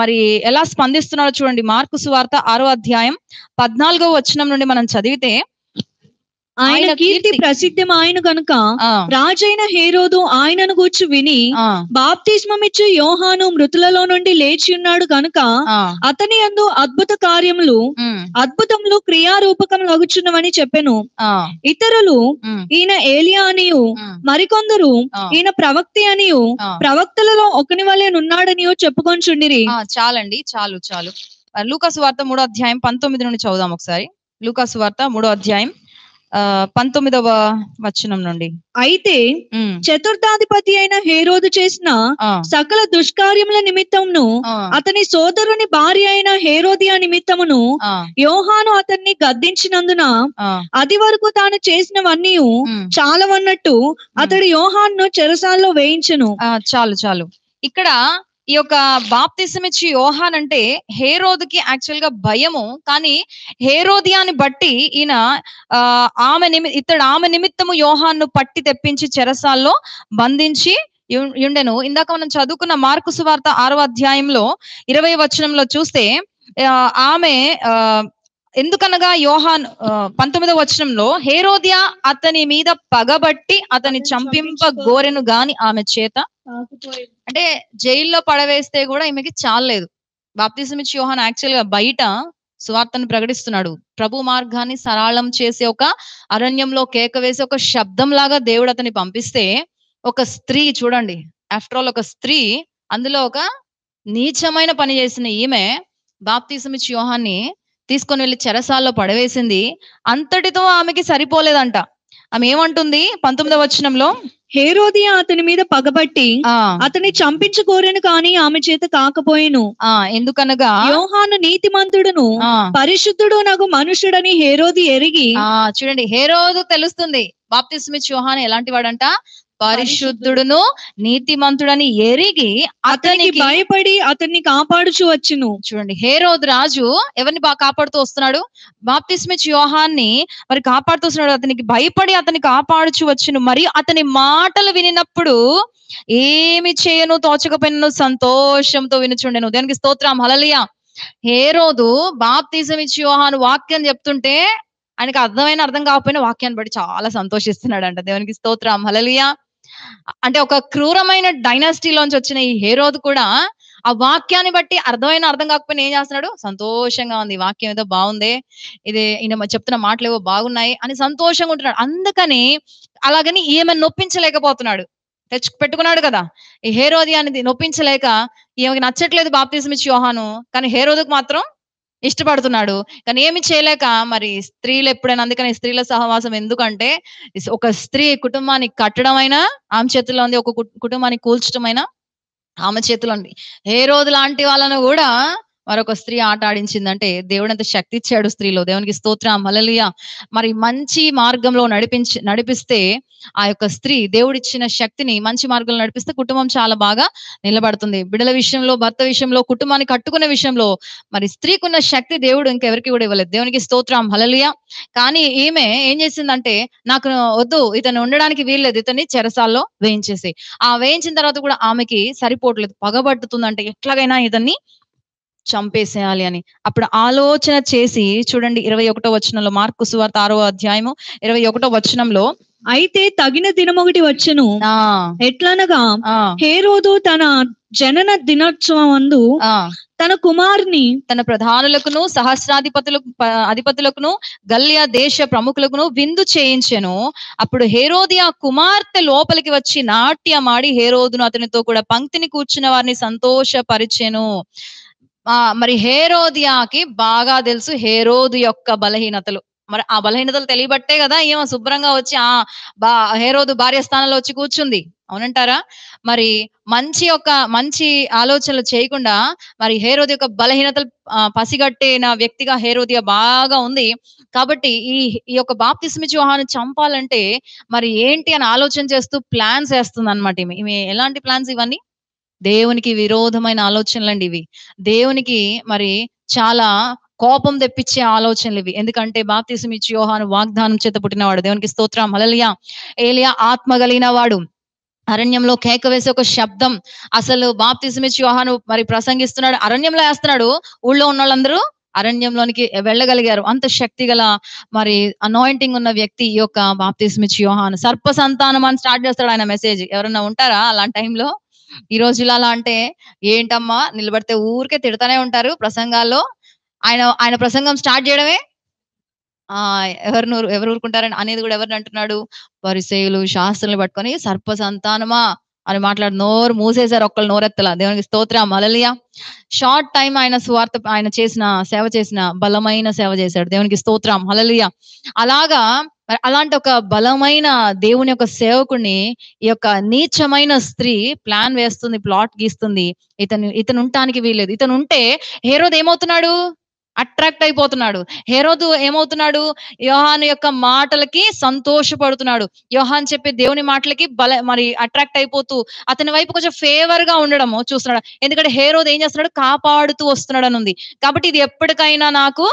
మరి ఎలా స్పందిస్తున్నాడో చూడండి. మార్కు సువార్త 6వ అధ్యాయం 14వ వచనం నుండి మనం చదివితే, ఆయన కీర్తి ప్రసిద్ధం ఆయన గనుక రాజైన హేరోదు ఆయనను గూర్చి విని బాప్తిస్మమిచ్చు యోహాను మృతులలో నుండి లేచి ఉన్నాడు గనుక అతని యందు అద్భుతములు క్రియారూపకం లగుచున్నవని చెప్పెను. ఇతరులు ఈయన ఏలియా అనియు, మరికొందరు ఈయన ప్రవక్తి అనియు, ప్రవక్తలలో ఒకని వలె నున్నాడనియో చెప్పుకొంచుండిరి. చాలండి, చాలు. లూకాసు వార్త 3వ అధ్యాయం 19 నుండి చదువుదాం ఒకసారి. లూకాసు వార్త 3వ అధ్యాయం 19వ వచనం నుండి. అయితే చతుర్థాధిపతి అయిన హేరోదు చేసిన సకల దుష్కార్యముల నిమిత్తమును అతని సోదరుని భార్య అయిన హేరోదియా నిమిత్తమును యోహాను అతన్ని గద్దించినందున అది వరకు తాను చేసినవన్నీ చాలవన్నట్టు అతడు యోహాను చెరసాల్లో వేయించెను. చాలు. ఇక్కడ ఈ యొక్క బాప్తిసమిచ్చి యోహాన్ అంటే హేరోదుకి యాక్చువల్ గా భయము, కానీ హేరోదియాని బట్టి ఈయన ఆమె నిమిత్తము యోహాన్ను పట్టి తెప్పించి చెరసాల్లో బంధించి ఉండెను. ఇందాక మనం చదువుకున్న మార్కు సువార్త 6వ అధ్యాయంలో 20వ వచనంలో చూస్తే ఆమె ఎందుకనగా యోహాన్ 19వ వచనంలో హేరోదియా అతని మీద పగబట్టి అతని చంపింప గోరెను గాని ఆమె చేత, అంటే జైల్లో పడవేస్తే కూడా ఈమెకి చాలలేదు. బాప్తిసమిచ్చి యోహాన్ యాక్చువల్ గా బయట సువార్తను ప్రకటిస్తున్నాడు, ప్రభు మార్గాన్ని సరళం చేసే ఒక అరణ్యంలో కేక వేసి ఒక శబ్దం లాగా దేవుడు అతన్ని పంపిస్తే, ఒక స్త్రీ చూడండి, ఆఫ్టర్ ఆల్ ఒక స్త్రీ, అందులో ఒక నీచమైన పని చేసిన ఈమె బాప్తిసమిచ్చి యోహాన్ని తీసుకొని వెళ్ళి చెరసాల్లో పడవేసింది. అంతటితో ఆమెకి సరిపోలేదంట. ఆమె ఏమంటుంది 19వ వచనంలో, హేరోదియా అతని మీద పగబట్టి అతని చంపించుకోరేను కానీ ఆమె చేత కాకపోయేను. ఎందుకనగా యోహాను నీతిమంతుడును పరిశుద్ధుడు నాకు మనుషుడని హేరోది ఎరిగి. చూడండి, హేరోదు తెలుస్తుంది బాప్తిస్మిచ్చి యోహాను ఎలాంటి వాడంట, పరిశుద్ధుడును నీతిమంతుడని ఎరిగి అతనికి అతనికి భయపడి అతన్ని కాపాడుచు వచ్చును. చూడండి, హేరోదు రాజు ఎవరిని బాగా కాపాడుతూ వస్తున్నాడు? బాప్తిస్మిచ్ యోహాన్ని మరి కాపాడుతూ వస్తున్నాడు. అతనికి భయపడి అతన్ని కాపాడుచు వచ్చును. మరి అతని మాటలు వినినప్పుడు ఏమి చేయను తోచకపోయినను సంతోషంతో వినుచుండెను. దేనికి స్తోత్రం, హల్లెలూయా. హేరోదు బాప్తిజం ఇచ్చి యోహాను వాక్యం చెప్తుంటే ఆయనకి అర్థం కాకపోయినా వాక్యాన్ని బట్టి చాలా సంతోషిస్తున్నాడంట. దేవునికి స్తోత్రం, హల్లెలూయా. అంటే ఒక క్రూరమైన డైనాసిటీలోంచి వచ్చిన ఈ హేరోదు కూడా ఆ వాక్యాన్ని బట్టి అర్థం కాకపోయినా ఏం చేస్తున్నాడు? సంతోషంగా ఉంది, ఈ వాక్యం ఏదో బాగుంది, ఇది ఈయన చెప్తున్న మాటలు ఏవో బాగున్నాయి అని సంతోషంగా ఉంటున్నాడు. అందుకని అలాగని ఈమెను నొప్పించలేకపోతున్నాడు. పెట్టుకున్నాడు కదా ఈ హేరోదియాని, నొప్పించలేక ఈమెకి నచ్చట్లేదు బాప్తిజం ఇచ్చి యోహాను, కానీ హేరోదుకు మాత్రం ఇష్టపడుతున్నాడు. కానీ ఏమి చేయలేక మరి స్త్రీలు ఎప్పుడైనా, అందుకని స్త్రీల సహవాసం ఎందుకంటే ఒక స్త్రీ కుటుంబాన్ని కట్టడం అయినా ఆమె చేతిలో ఉంది, ఒక కుటుంబాన్ని కూల్చడం అయినా ఆమె చేతిలో ఉంది. హేరోదు లాంటి వాళ్ళను కూడా మరొక స్త్రీ ఆట ఆడించిందంటే దేవుడు ఎంత శక్తి ఇచ్చాడు స్త్రీలో. దేవునికి స్తోత్రం, హల్లెలూయా. మరి మంచి మార్గంలో నడిపిస్తే ఆ యొక్క స్త్రీ దేవుడిచ్చిన శక్తిని మంచి మార్గంలో నడిపిస్తే కుటుంబం చాలా బాగా నిలబడుతుంది. బిడ్డల విషయంలో, భర్త విషయంలో, కుటుంబాన్ని కట్టుకునే విషయంలో మరి స్త్రీకున్న శక్తి దేవుడు ఇంకెవరికి కూడా ఇవ్వలేదు. దేవునికి స్తోత్రం, హల్లెలూయా. కానీ ఈమె ఏం చేసిందంటే, నాకు వద్దు, ఇతను ఉండడానికి వీల్లేదు, ఇతన్ని చెరసాల్లో వేయించేసి, ఆ వేయించిన తర్వాత కూడా ఆమెకి సరిపోవట్లేదు, పగబట్టుతుందంటే ఎట్లాగైనా ఇతన్ని చంపేసేయాలి అని. అప్పుడు ఆలోచన చేసి చూడండి 21వ వచనంలో, మార్కు సువార్త 6వ అధ్యాయము 21వ వచనంలో, అయితే తగిన దినమొకటి వచ్చును, ఆ ఎట్లనగా ఆ హేరోదు తన జనన దినోత్సవమందు ఆ తన కుమారుని తన ప్రధానులకును అధిపతులకును గల్లియా దేశ ప్రముఖులకును విందు చేయించెను. అప్పుడు హేరోదియా కుమార్తె లోపలికి వచ్చి నాట్యమాడి హేరోదును అతనితో కూడా పంక్తిని కూర్చున్న వారిని సంతోషపరిచెను. మరి హేరోదియాకి బాగా తెలుసు హేరోదు యొక్క బలహీనతలు. మరి ఆ బలహీనతలు తెలియబట్టే కదా ఏమో శుభ్రంగా వచ్చి హేరోదు భార్య స్థానంలో వచ్చి కూర్చుంది, అవునంటారా? మరి మంచి ఆలోచనలు చేయకుండా మరి హేరోదు యొక్క బలహీనతలు పసిగట్టిన వ్యక్తిగా హేరోదియా బాగా ఉంది. కాబట్టి ఈ యొక్క బాప్తిస్మిచ్చి యోహాను చంపాలంటే మరి ఏంటి అని ఆలోచన చేస్తూ ప్లాన్స్ వేస్తుంది అనమాట. ఈమె ఎలాంటి ప్లాన్స్ ఇవన్నీ? దేవునికి విరోధమైన ఆలోచనలండి ఇవి. దేవునికి మరి చాలా కోపం తెప్పించే ఆలోచనలు ఇవి. ఎందుకంటే బాప్తిసం ఇచ్చి యోహాను వాగ్దానం చేత పుట్టినవాడు. దేవునికి స్తోత్రం, హల్లెలూయా. ఏలియా ఆత్మ కలిగిన వాడు. అరణ్యంలో కేక వేసే ఒక శబ్దం. అసలు బాప్తిసం ఇచ్చి యోహాను మరి ప్రసంగిస్తున్నాడు, అరణ్యంలో వేస్తున్నాడు, ఊళ్ళో ఉన్న వాళ్ళందరూ అరణ్యంలోనికి వెళ్ళగలిగారు. అంత శక్తి గల మరి అనాయింటింగ్ ఉన్న వ్యక్తి ఈ యొక్క బాప్తిసం ఇచ్చి యోహాను. సర్ప సంతానం అని స్టార్ట్ చేస్తాడు ఆయన మెసేజ్. ఎవరన్నా ఉంటారా అలాంటి టైంలో? ఈ రోజుల్లో అలా అంటే ఏంటమ్మా, నిలబడితే ఊరికే తిడతానే ఉంటారు ప్రసంగాల్లో. ఆయన ప్రసంగం స్టార్ట్ చేయడమే ఎవరు ఊరుకుంటారని అనేది కూడా ఎవరిని అంటున్నాడు? పరిసయ్యులు, శాస్త్రులు పట్టుకొని సర్ప సంతానమా అని మాట్లాడి నోరు మూసేశారు, ఒక్కళ్ళు నోరెత్తలా. దేవునికి స్తోత్రం, హల్లెలూయా. షార్ట్ టైం ఆయన సువార్త, ఆయన సేవ చేసిన బలమైన సేవ చేశాడు. దేవునికి స్తోత్రం, హల్లెలూయా. అలాగా అలాంటి ఒక బలమైన దేవుని యొక్క సేవకుని ఈ యొక్క నీచమైన స్త్రీ ప్లాన్ వేస్తుంది, ప్లాట్ గీస్తుంది. ఇతను ఉండటానికి వీల్లేదు. ఇతను ఉంటే హేరోదు ఏమవుతున్నాడు? అట్రాక్ట్ అయిపోతున్నాడు. హేరోదు ఏమవుతున్నాడు? యోహాను యొక్క మాటలకి సంతోషపడుతున్నాడు. యోహాన్ చెప్పే దేవుని మాటలకి మరి అట్రాక్ట్ అయిపోతూ అతని వైపు కొంచెం ఫేవర్ గా ఉండడము చూస్తున్నాడు. ఎందుకంటే హేరోదు ఏం చేస్తున్నాడు? కాపాడుతూ వస్తున్నాడు అని ఉంది. కాబట్టి ఇది ఎప్పటికైనా నాకు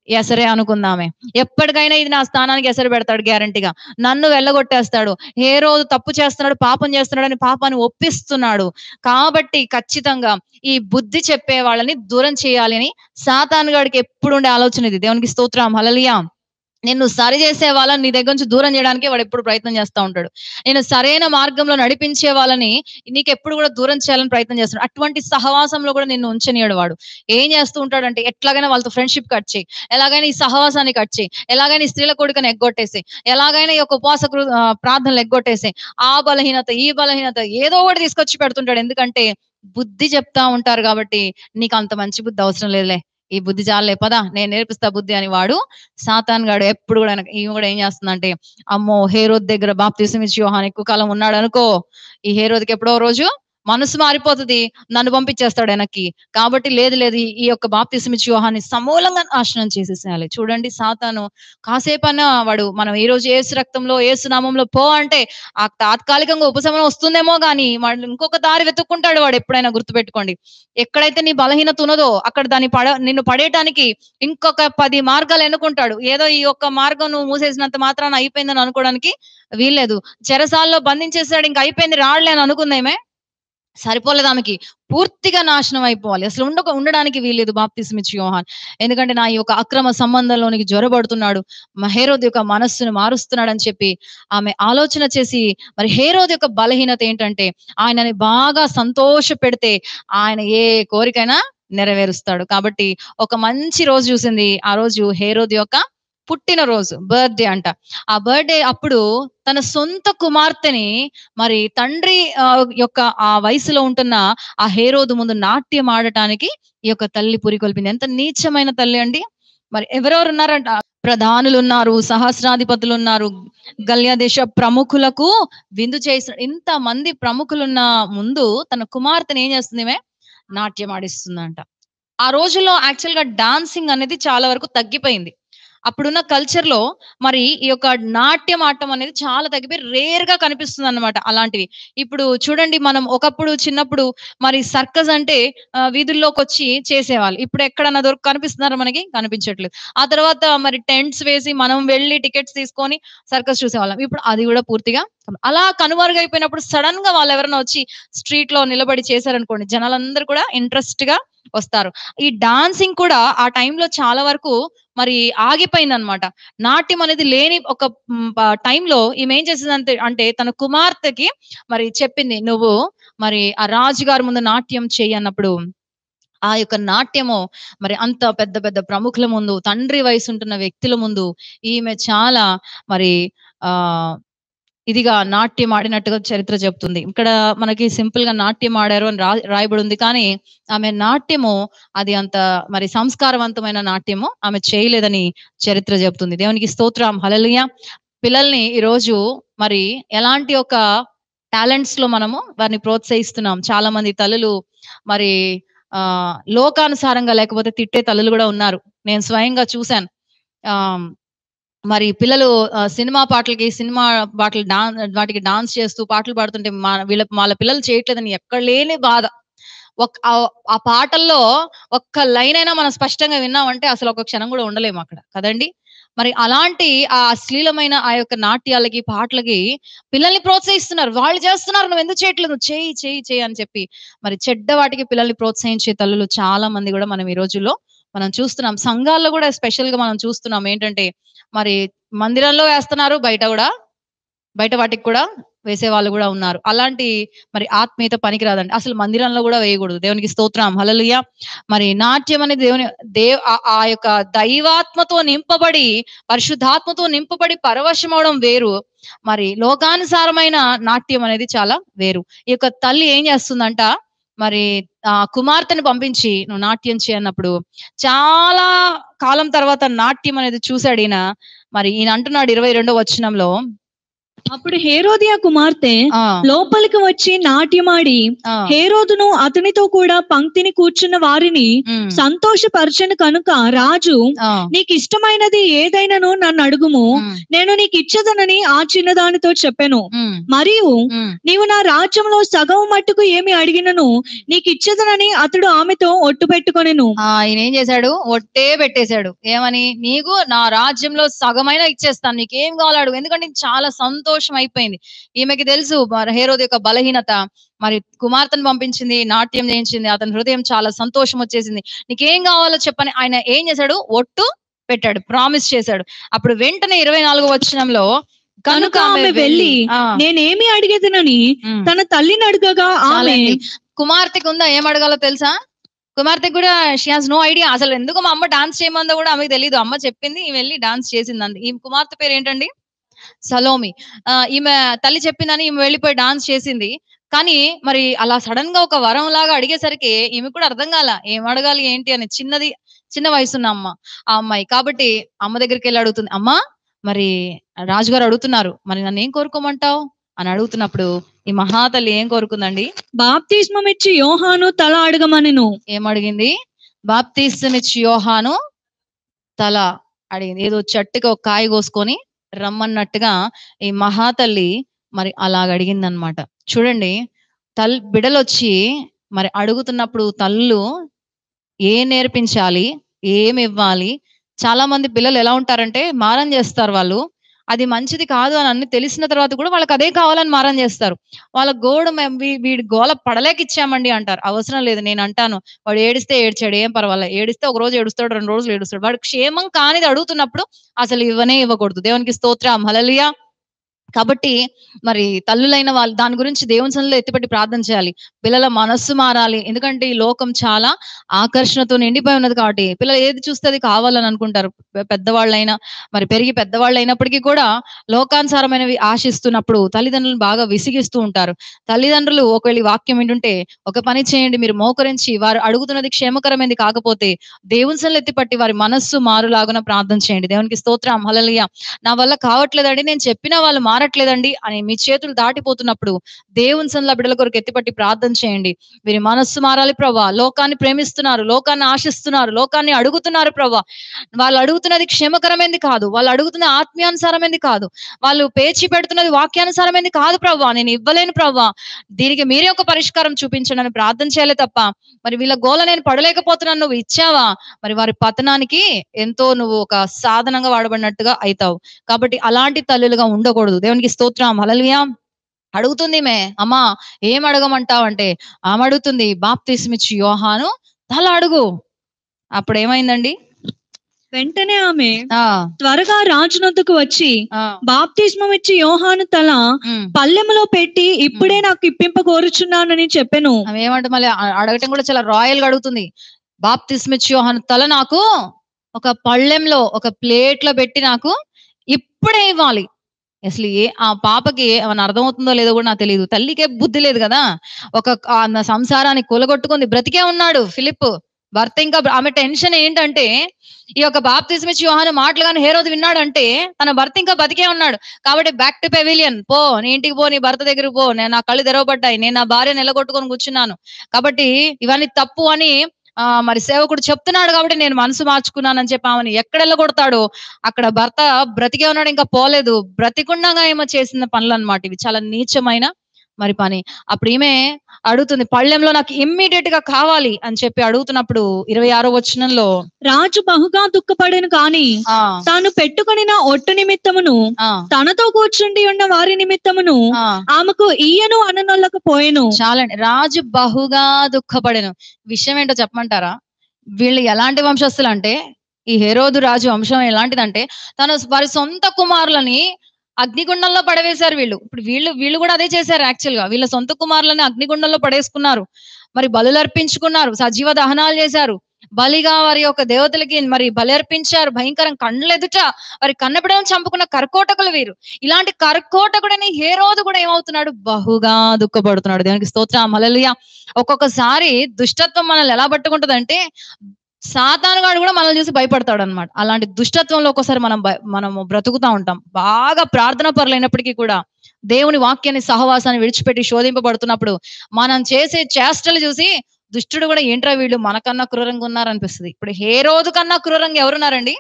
ఎసరే అనుకుందామే, ఎప్పటికైనా ఇది నా స్థానానికి ఎసరు పెడతాడు గ్యారంటీగా, నన్ను వెళ్ళగొట్టేస్తాడు. హేరోదు తప్పు చేస్తున్నాడు, పాపం చేస్తున్నాడు అని పాపాన్ని ఒప్పిస్తున్నాడు. కాబట్టి ఖచ్చితంగా ఈ బుద్ధి చెప్పే వాళ్ళని దూరం చేయాలి అని సాతాను గాడికి ఎప్పుడు ఉండే ఆలోచన ఇది. దేవునికి స్తోత్రం, హల్లెలూయా. నిన్ను సరి చేసే వాళ్ళని నీ దగ్గర నుంచి దూరం చేయడానికి వాడు ఎప్పుడు ప్రయత్నం చేస్తూ ఉంటాడు. నేను సరైన మార్గంలో నడిపించే వాళ్ళని నీకు ఎప్పుడు కూడా దూరం చేయాలని ప్రయత్నం చేస్తున్నాడు. అటువంటి సహవాసంలో కూడా నిన్ను ఉంచనీయడు వాడు. ఏం చేస్తూ ఉంటాడంటే, ఎట్లాగైనా వాళ్ళతో ఫ్రెండ్షిప్ కట్ చేయి, ఎలాగైనా ఈ సహవాసాన్ని కట్ చేయి, ఎలాగైనా ఈ స్త్రీల కోడికను ఎగ్గొట్టేసి, ఎలాగైనా ఈ యొక్క ఉపవాస ప్రార్థనలు ఎగ్గొట్టేసి, ఆ బలహీనత ఈ బలహీనత ఏదో ఒకటి తీసుకొచ్చి పెడుతుంటాడు. ఎందుకంటే బుద్ధి చెప్తా ఉంటారు కాబట్టి, నీకు అంత మంచి బుద్ధి అవసరం లేదులే, ఈ బుద్ధి చాలే, పదా నేను నేర్పిస్తా బుద్ధి అని వాడు సాతాన్ గాడు ఎప్పుడు కూడా ఈమె కూడా ఏం చేస్తుందంటే, అమ్మో హేరోద్ దగ్గర బాప్తిసం ఇచ్చి యోహాను ఎక్కువ కాలం ఉన్నాడు అనుకో, ఈ హేరోద్కి ఎప్పుడో రోజు మనసు మారిపోతుంది, నన్ను పంపించేస్తాడు వెనక్కి. కాబట్టి లేదు లేదు ఈ యొక్క బాప్తిస్మిచ్చి యోహాన్ని సమూలంగా నాశనం చేసేసేయాలి. చూడండి సాతాను కాసేపన్నా వాడు మనం ఈ రోజు యేసు రక్తంలో యేసు నామంలో పో అంటే ఆ తాత్కాలికంగా ఉపశమనం వస్తుందేమో గానీ వాడు ఇంకొక దారి వెతుక్కుంటాడు వాడు ఎప్పుడైనా, గుర్తుపెట్టుకోండి. ఎక్కడైతే నీ బలహీనత ఉన్నదో అక్కడ నిన్ను పడేయటానికి ఇంకొక 10 మార్గాలు ఎన్నుకుంటాడు. ఏదో ఈ ఒక్క మార్గం నువ్వు మూసేసినంత మాత్రాన అయిపోయిందని అనుకోవడానికి వీల్లేదు. చెరసాల్లో బంధించేసాడు, ఇంక అయిపోయింది రాడులే అని అనుకుందేమే, సరిపోలేదు ఆమెకి. పూర్తిగా నాశనం అయిపోవాలి. అసలు ఉండడానికి వీల్లేదు బాప్తిస్మిచ్చి యోహాన్. ఎందుకంటే నా ఈ యొక్క అక్రమ సంబంధంలోనికి జ్వరబడుతున్నాడు, హేరోదు యొక్క మనస్సును మారుస్తున్నాడు అని చెప్పి ఆమె ఆలోచన చేసి, మరి హేరోదు యొక్క బలహీనత ఏంటంటే ఆయనని బాగా సంతోష పెడితే ఆయన ఏ కోరికైనా నెరవేరుస్తాడు. కాబట్టి ఒక మంచి రోజు చూసింది. ఆ రోజు హేరోదు యొక్క పుట్టినరోజు, బర్త్డే అంట. ఆ బర్త్డే అప్పుడు తన సొంత కుమార్తెని మరి తండ్రి యొక్క ఆ వయసులో ఉంటున్న ఆ హేరోదు ముందు నాట్యం ఆడటానికి ఈ యొక్క తల్లి పురికొల్పింది. ఎంత నీచమైన తల్లి అండి. మరి ఎవరెవరు ఉన్నారంట, ప్రధానులు ఉన్నారు, సహస్రాధిపతులు ఉన్నారు, గల్యా దేశ ప్రముఖులకు విందు చేసిన ఇంత మంది ప్రముఖులున్న ముందు తన కుమార్తెను ఏం చేస్తుంది, నాట్యం ఆడిస్తుందంట. ఆ రోజుల్లో యాక్చువల్ గా డాన్సింగ్ అనేది చాలా వరకు తగ్గిపోయింది. అప్పుడున్న కల్చర్ లో మరి ఈ యొక్క నాట్యం ఆడటం అనేది చాలా తగ్గిపోయి రేర్ గా కనిపిస్తుంది అన్నమాట అలాంటివి. ఇప్పుడు చూడండి, మనం ఒకప్పుడు చిన్నప్పుడు మరి సర్కస్ అంటే వీధుల్లోకి వచ్చి చేసేవాళ్ళు. ఇప్పుడు ఎక్కడన్నా కనిపిస్తున్నారా మనకి? కనిపించట్లేదు. ఆ తర్వాత మరి టెంట్స్ వేసి మనం వెళ్ళి టికెట్స్ తీసుకొని సర్కస్ చూసేవాళ్ళం. ఇప్పుడు అది కూడా పూర్తిగా అలా కనుమరుగైపోయినప్పుడు సడన్ గా వాళ్ళు ఎవరైనా వచ్చి స్ట్రీట్ లో నిలబడి చేశారనుకోండి, జనాలందరూ కూడా ఇంట్రెస్ట్ గా వస్తారు. ఈ డాన్సింగ్ కూడా ఆ టైంలో చాలా వరకు మరి ఆగిపోయింది అనమాట. నాట్యం అనేది లేని ఒక టైంలో ఈమె ఏం చేసిందంటే అంటే తన కుమార్తెకి మరి చెప్పింది, నువ్వు మరి ఆ రాజుగారి ముందు నాట్యం చెయ్యి అన్నప్పుడు ఆ యొక్క నాట్యము మరి అంత పెద్ద పెద్ద ప్రముఖుల ముందు, తండ్రి వయసు ఉంటున్న వ్యక్తుల ముందు ఈమె చాలా మరి ఆ ఇదిగా నాట్యం ఆడినట్టుగా చరిత్ర చెప్తుంది. ఇక్కడ మనకి సింపుల్ గా నాట్యం ఆడారు అని రాయబడి ఉంది. కానీ ఆమె నాట్యము అది అంత మరి సంస్కారవంతమైన నాట్యము ఆమె చేయలేదని చరిత్ర చెప్తుంది. దేవునికి స్తోత్రం, హల్లెలూయా. పిల్లల్ని ఈరోజు మరి ఎలాంటి ఒక టాలెంట్స్ లో మనము వారిని ప్రోత్సహిస్తున్నాం. చాలా మంది తల్లులు మరి లోకానుసారంగా లేకపోతే తిట్టే తల్లులు కూడా ఉన్నారు. నేను స్వయంగా చూశాను. ఆ మరి పిల్లలు సినిమా పాటలకి వాటికి డాన్స్ చేస్తూ పాటలు పాడుతుంటే వాళ్ళ పిల్లలు చేయట్లేదని ఎక్కడ లేని బాధ. ఆ పాటల్లో ఒక్క లైన్ అయినా మనం స్పష్టంగా విన్నామంటే అసలు ఒక క్షణం కూడా ఉండలేము అక్కడ కదండి. మరి అలాంటి ఆ అశ్లీలమైన ఆ యొక్క నాట్యాలకి, పాటలకి పిల్లల్ని ప్రోత్సహిస్తున్నారు. వాళ్ళు చేస్తున్నారు, నువ్వు ఎందుకు చేయట్లేదు, నువ్వు చేయి అని చెప్పి మరి చెడ్డ వాటికి పిల్లల్ని ప్రోత్సహించే తల్లులు చాలా మంది కూడా మనం ఈ రోజుల్లో మనం చూస్తున్నాం. సంఘాల్లో కూడా స్పెషల్ గా మనం చూస్తున్నాం. ఏంటంటే మరి మందిరంలో వేస్తున్నారు, బయట వాటికి కూడా వేసే వాళ్ళు కూడా ఉన్నారు. అలాంటి మరి ఆత్మీయత పనికిరాదండి. అసలు మందిరంలో కూడా వేయకూడదు. దేవునికి స్తోత్రం, హల్లెలూయా. మరి నాట్యం అనేది ఆ యొక్క దైవాత్మతో నింపబడి, పరిశుద్ధాత్మతో నింపబడి పరవశం అవడం వేరు, మరి లోకానుసారమైన నాట్యం అనేది చాలా వేరు. ఈ యొక్క తల్లి ఏం చేస్తుందంట, మరి కుమార్తెను పంపించి నువ్వు నాట్యం చేయన్నప్పుడు చాలా కాలం తర్వాత నాట్యం అనేది చూశాడు ఈయన. మరి ఈయన అంటున్నాడు 22వ వచనంలో, అప్పుడు హేరోదియా కుమార్తె లోపలికి వచ్చి నాట్యమాడి హేరోదును అతనితో కూడా పంక్తిని కూర్చున్న వారిని సంతోషపరచను కనుక రాజు, నీకు ఇష్టమైనది ఏదైనాను నన్ను అడుగుము, నేను నీకు ఇచ్చదనని ఆ చిన్నదానితో చెప్పాను. మరియు నీవు నా రాజ్యంలో సగం మట్టుకు ఏమి అడిగినను నీకు ఇచ్చదనని అతడు ఆమెతో ఒట్టు పెట్టుకొనెను. ఆయన ఏం చేశాడు, ఒట్టే పెట్టేశాడు. ఏమని? నీకు నా రాజ్యంలో సగమైన ఇచ్చేస్తాను, నీకేం కావాలాడు. ఎందుకంటే చాలా సంతోషం అయిపోయింది. ఈమెకి తెలుసు హేరోదు యొక్క బలహీనత. మరి కుమార్తెను పంపించింది, నాట్యం చేయించింది, అతని హృదయం చాలా సంతోషం వచ్చేసింది. నీకేం కావాలో చెప్పని ఆయన ఏం చేశాడు, ఒట్టు పెట్టాడు, ప్రామిస్ చేశాడు. అప్పుడు వెంటనే 24వ వచనంలో, కనుక ఆమె వెళ్ళి నేనేమి అడిగేదనని తన తల్లిని అడగగా, ఆమె కుమార్తెకు ఉందా ఏం అడగాలో తెలుసా? కుమార్తెకు కూడా షీ హాస్ నో ఐడియా. అసలు ఎందుకు మా అమ్మ డాన్స్ చేయమందో కూడా ఆమెకు తెలియదు. అమ్మ చెప్పింది, ఈమె వెళ్ళి డాన్స్ చేసింది. ఈ కుమార్తె పేరు ఏంటండి? సలోమి. ఈమె తల్లి చెప్పిందని ఈమె వెళ్ళిపోయి డాన్స్ చేసింది. కానీ మరి అలా సడన్ గా ఒక వరం లాగా అడిగేసరికి ఈమె కూడా అర్థం కాల ఏం అడగాలి ఏంటి అని. చిన్న వయసున్న ఆ అమ్మాయి కాబట్టి అమ్మ దగ్గరికి వెళ్ళి అడుగుతుంది, అమ్మా మరి రాజుగారు అడుగుతున్నారు, మరి నన్ను ఏం కోరుకోమంటావు? అని అడుగుతున్నప్పుడు ఈ మహాతల్లి ఏం కోరుకుందండి? బాప్తిస్మం ఇచ్చి యోహాను తల అడగమనెను. ఏమడిగింది? బాప్తిస్మమిచ్చి యోహాను తల అడిగింది. ఏదో చెట్టుకి ఒక కాయ కోసుకొని రమ్మన్నట్టుగా ఈ మహాతల్లి మరి అలాగ అడిగిందనమాట. చూడండి, బిడ్డలొచ్చి మరి అడుగుతున్నప్పుడు తల్లులు ఏం నేర్పించాలి, ఏమివ్వాలి? చాలా మంది పిల్లలు ఎలా ఉంటారంటే మారం చేస్తారు వాళ్ళు. అది మంచిది కాదు అని అన్ని తెలిసిన తర్వాత కూడా వాళ్ళకి అదే కావాలని మారం చేస్తారు. వాళ్ళ గోడు మేము వీడి గోల పడలేక ఇచ్చామండి అంటారు. అవసరం లేదు, నేను అంటాను. వాడు ఏడిస్తే ఏడ్చాడు, ఏం పర్వాలేదు. ఏడిస్తే ఒక రోజు ఏడుస్తాడు, 2 రోజులు ఏడుస్తాడు. వాడు క్షేమం కానిది అడుగుతున్నప్పుడు అసలు ఇవ్వనే ఇవ్వకూడదు. దేవునికి స్తోత్రం, హల్లెలూయా. కాబట్టి మరి తల్లులైన వాళ్ళు దాని గురించి దేవుని సన్నిధిలో ఎత్తిపట్టి ప్రార్థన చేయాలి. పిల్లల మనస్సు మారాలి. ఎందుకంటే ఈ లోకం చాలా ఆకర్షణతో నిండిపోయి ఉన్నది కాబట్టి పిల్లలు ఏది చూస్తే అది కావాలని అనుకుంటారు. పెద్దవాళ్ళైనా మరి పెరిగి పెద్దవాళ్ళు అయినప్పటికీ కూడా లోకానుసారమైనవి ఆశిస్తున్నప్పుడు తల్లిదండ్రులను బాగా విసిగిస్తూ ఉంటారు. తల్లిదండ్రులు ఒకవేళ ఈ వాక్యం వింటుంటే ఒక పని చేయండి, మీరు మోకరించి వారు అడుగుతున్నది క్షేమకరమైనది కాకపోతే దేవుని సన్నిధిలో ఎత్తిపట్టి వారి మనస్సు మారులాగున ప్రార్థన చేయండి. దేవునికి స్తోత్రం, హల్లెలూయా. నా వల్ల కావట్లేదండి, నేను చెప్పినా వాళ్ళు మారట్లేదండి అని మీ చేతులు దాటిపోతున్నప్పుడు దేవుని సన్నిధిలో బిడ్డల కొరకు ఎత్తిపట్టి ప్రార్థన చేయండి. వీరి మనస్సు మారాలి ప్రభువా. లోకాన్ని ప్రేమిస్తున్నారు, లోకాన్ని ఆశిస్తున్నారు, లోకాన్ని అడుగుతున్నారు ప్రభువా. వాళ్ళు అడుగుతున్నది క్షేమకరమైనది కాదు, వాళ్ళు అడుగుతున్న ఆత్మీయానుసారమైనది కాదు, వాళ్ళు పేచి పెడుతున్నది వాక్యానుసారమైనది కాదు ప్రభువా. నేను ఇవ్వలేను ప్రభువా, దీనికి మీరే ఒక పరిష్కారం చూపించండి అని ప్రార్థన చేయాలి తప్ప మరి వీళ్ళ గోల నేను పడలేకపోతున్నాను, నువ్వు ఇచ్చావా, మరి వారి పతనానికి ఎంతో నువ్వు ఒక సాధనంగా వాడబడినట్టుగా అవుతావు. కాబట్టి అలాంటి తల్లులుగా ఉండకూడదు. దేవునికి స్తోత్రం, హల్లెలూయా. అడుగుతుంది మే అమ్మా ఏం అడగమంటావు అంటే ఆమె అడుగుతుంది బాప్తిస్మిచ్చి యోహాను తల అడుగు. అప్పుడు ఏమైందండి? వెంటనే ఆమె ఆ త్వరగా రాజునొద్దకు వచ్చి ఆ బాప్తిస్మం ఇచ్చి యోహాను తల ఉమ్. పల్లెములో పెట్టి ఇప్పుడే నాకు ఇప్పింప కోరుచున్నానని చెప్పెను. ఆమె ఏమంటే మళ్ళీ అడగటం కూడా చాలా రాయల్ గా అడుగుతుంది. బాప్తిస్మిచ్చి యోహాను తల నాకు ఒక పళ్ళెంలో ఒక ప్లేట్ లో పెట్టి నాకు ఇప్పుడే ఇవ్వాలి. అసలు ఆ పాపకి ఏమన్నా అర్థమవుతుందో లేదో కూడా నాకు తెలియదు. తల్లికే బుద్ధి లేదు కదా. నా సంసారాన్ని కూలగొట్టుకుంది, బ్రతికే ఉన్నాడు ఫిలిప్ భర్త. ఇంకా ఆమె టెన్షన్ ఏంటంటే ఈ యొక్క బాప్తిస్మిచ్చి యోహాను మాటలు కానీ హేరోదు విన్నాడంటే తన భర్త ఇంకా బతికే ఉన్నాడు. కాబట్టి బ్యాక్ టు పెవిలియన్ పో, నీ ఇంటికి పో, నీ భర్త దగ్గరికి పో, నేను నా కళ్ళు తెరవబడ్డాయి, నేను నా భార్య నిలగొట్టుకొని కూర్చున్నాను, కాబట్టి ఇవన్నీ తప్పు అని మరి సేవకుడు చెప్తున్నాడు కాబట్టి నేను మనసు మార్చుకున్నానని చెప్పి ఆమెను ఎక్కడ వెళ్ళగొడతాడో అక్కడ భర్త బ్రతికే ఉన్నాడు, ఇంకా పోలేదు. బ్రతికుండగా ఏమో చేసిన పనులు అన్నమాట ఇవి. చాలా నీచమైన మరి పని. అప్పుడు ఈమె అడుగుతుంది పళ్ళెంలో నాకు ఇమ్మీడియట్ గా కావాలి అని చెప్పి అడుగుతున్నప్పుడు 26వ వచనంలో రాజు బహుగా దుఃఖపడెను కాని తాను పెట్టుకొనిన ఒట్టు నిమిత్తమును తనతో కూర్చుండి ఉన్న వారి నిమిత్తమును ఆమెకు ఈయను అననొల్లకపోయెను. చాలండి. రాజు బహుగా దుఃఖపడెను. విషయం ఏంటో చెప్పమంటారా? వీళ్ళు ఎలాంటి వంశస్థులు అంటే ఈ హేరోదు రాజు వంశం ఎలాంటిదంటే వారి సొంత కుమారులని అగ్నిగుండంలో పడవేశారు వీళ్ళు. ఇప్పుడు వీళ్ళు కూడా అదే చేశారు. యాక్చువల్ గా వీళ్ళ సొంత కుమారులని అగ్నిగుండంలో పడేసుకున్నారు, మరి బలులు అర్పించుకున్నారు, సజీవ దహనాలు చేశారు, బలిగా వారి యొక్క దేవతలకి మరి బలి అర్పించారు. భయంకరం కళ్ళెదుట వారి కన్నబిడ్డలను చంపుకున్న కర్కోటకులు వీరు. ఇలాంటి కర్కోటకుడని హేరోదు కూడా ఏమవుతున్నాడు? బహుగా దుఃఖపడుతున్నాడు. దేవునికి స్తోత్రం, హల్లెలూయా. ఒక్కొక్కసారి దుష్టత్వం మనల్ని ఎలా పట్టుకుంటదంటే సాతానుగాడు కూడా మనల్ని చూసి భయపడతాడు అనమాట. అలాంటి దుష్టత్వంలో ఒక్కోసారి మనము బ్రతుకుతా ఉంటాం. బాగా ప్రార్థన పరులైనప్పటికీ కూడా దేవుని వాక్యాన్ని సహవాసాన్ని విడిచిపెట్టి శోధింపబడుతున్నప్పుడు మనం చేసే చేష్టలు చూసి దుష్టుడు కూడా ఏంట్రా వీళ్ళు మనకన్నా క్రూరంగా ఉన్నారనిపిస్తుంది. ఇప్పుడు హేరోదు కన్నా క్రూరంగా ఎవరున్నారండి?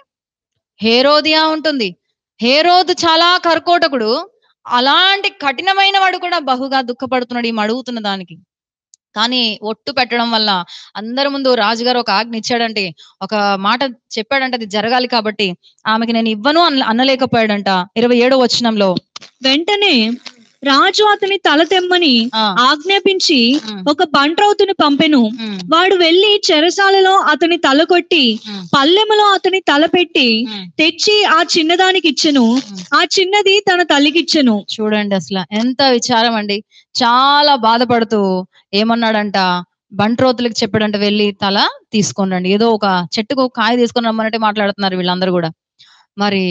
హేరోదియా ఉంటుంది. హేరోదు చాలా కర్కోటకుడు. అలాంటి కఠినమైన వాడు కూడా బహుగా దుఃఖపడుతున్నాడు ఈమె అడుగుతున్న దానికి. కానీ ఒట్టు పెట్టడం వల్ల అందరి ముందు రాజుగారు ఒక ఆజ్ఞ ఇచ్చాడంటే, ఒక మాట చెప్పాడంటే అది జరగాలి. కాబట్టి ఆమెకి నేను ఇవ్వను అనలేకపోయాడంట. 27వ వచనంలో వెంటనే రాజు అతని తల తెమ్మని ఆజ్ఞాపించి ఒక బంట్రౌతుని పంపెను. వాడు వెళ్లి చెరసాలలో అతని తల కొట్టి పల్లెములో అతని తల పెట్టి తెచ్చి ఆ చిన్నదానికి ఇచ్చెను. ఆ చిన్నది తన తల్లికిచ్చెను. చూడండి అసలు ఎంత విచారం అండి. చాలా బాధపడుతూ ఏమన్నాడంట, బంట్రోతులకు చెప్పాడంట వెళ్ళి తల తీసుకొని రండి. ఏదో ఒక చెట్టుకు కాయ తీసుకొని రమ్మన్నట్టే మాట్లాడుతున్నారు వీళ్ళందరూ కూడా. మరి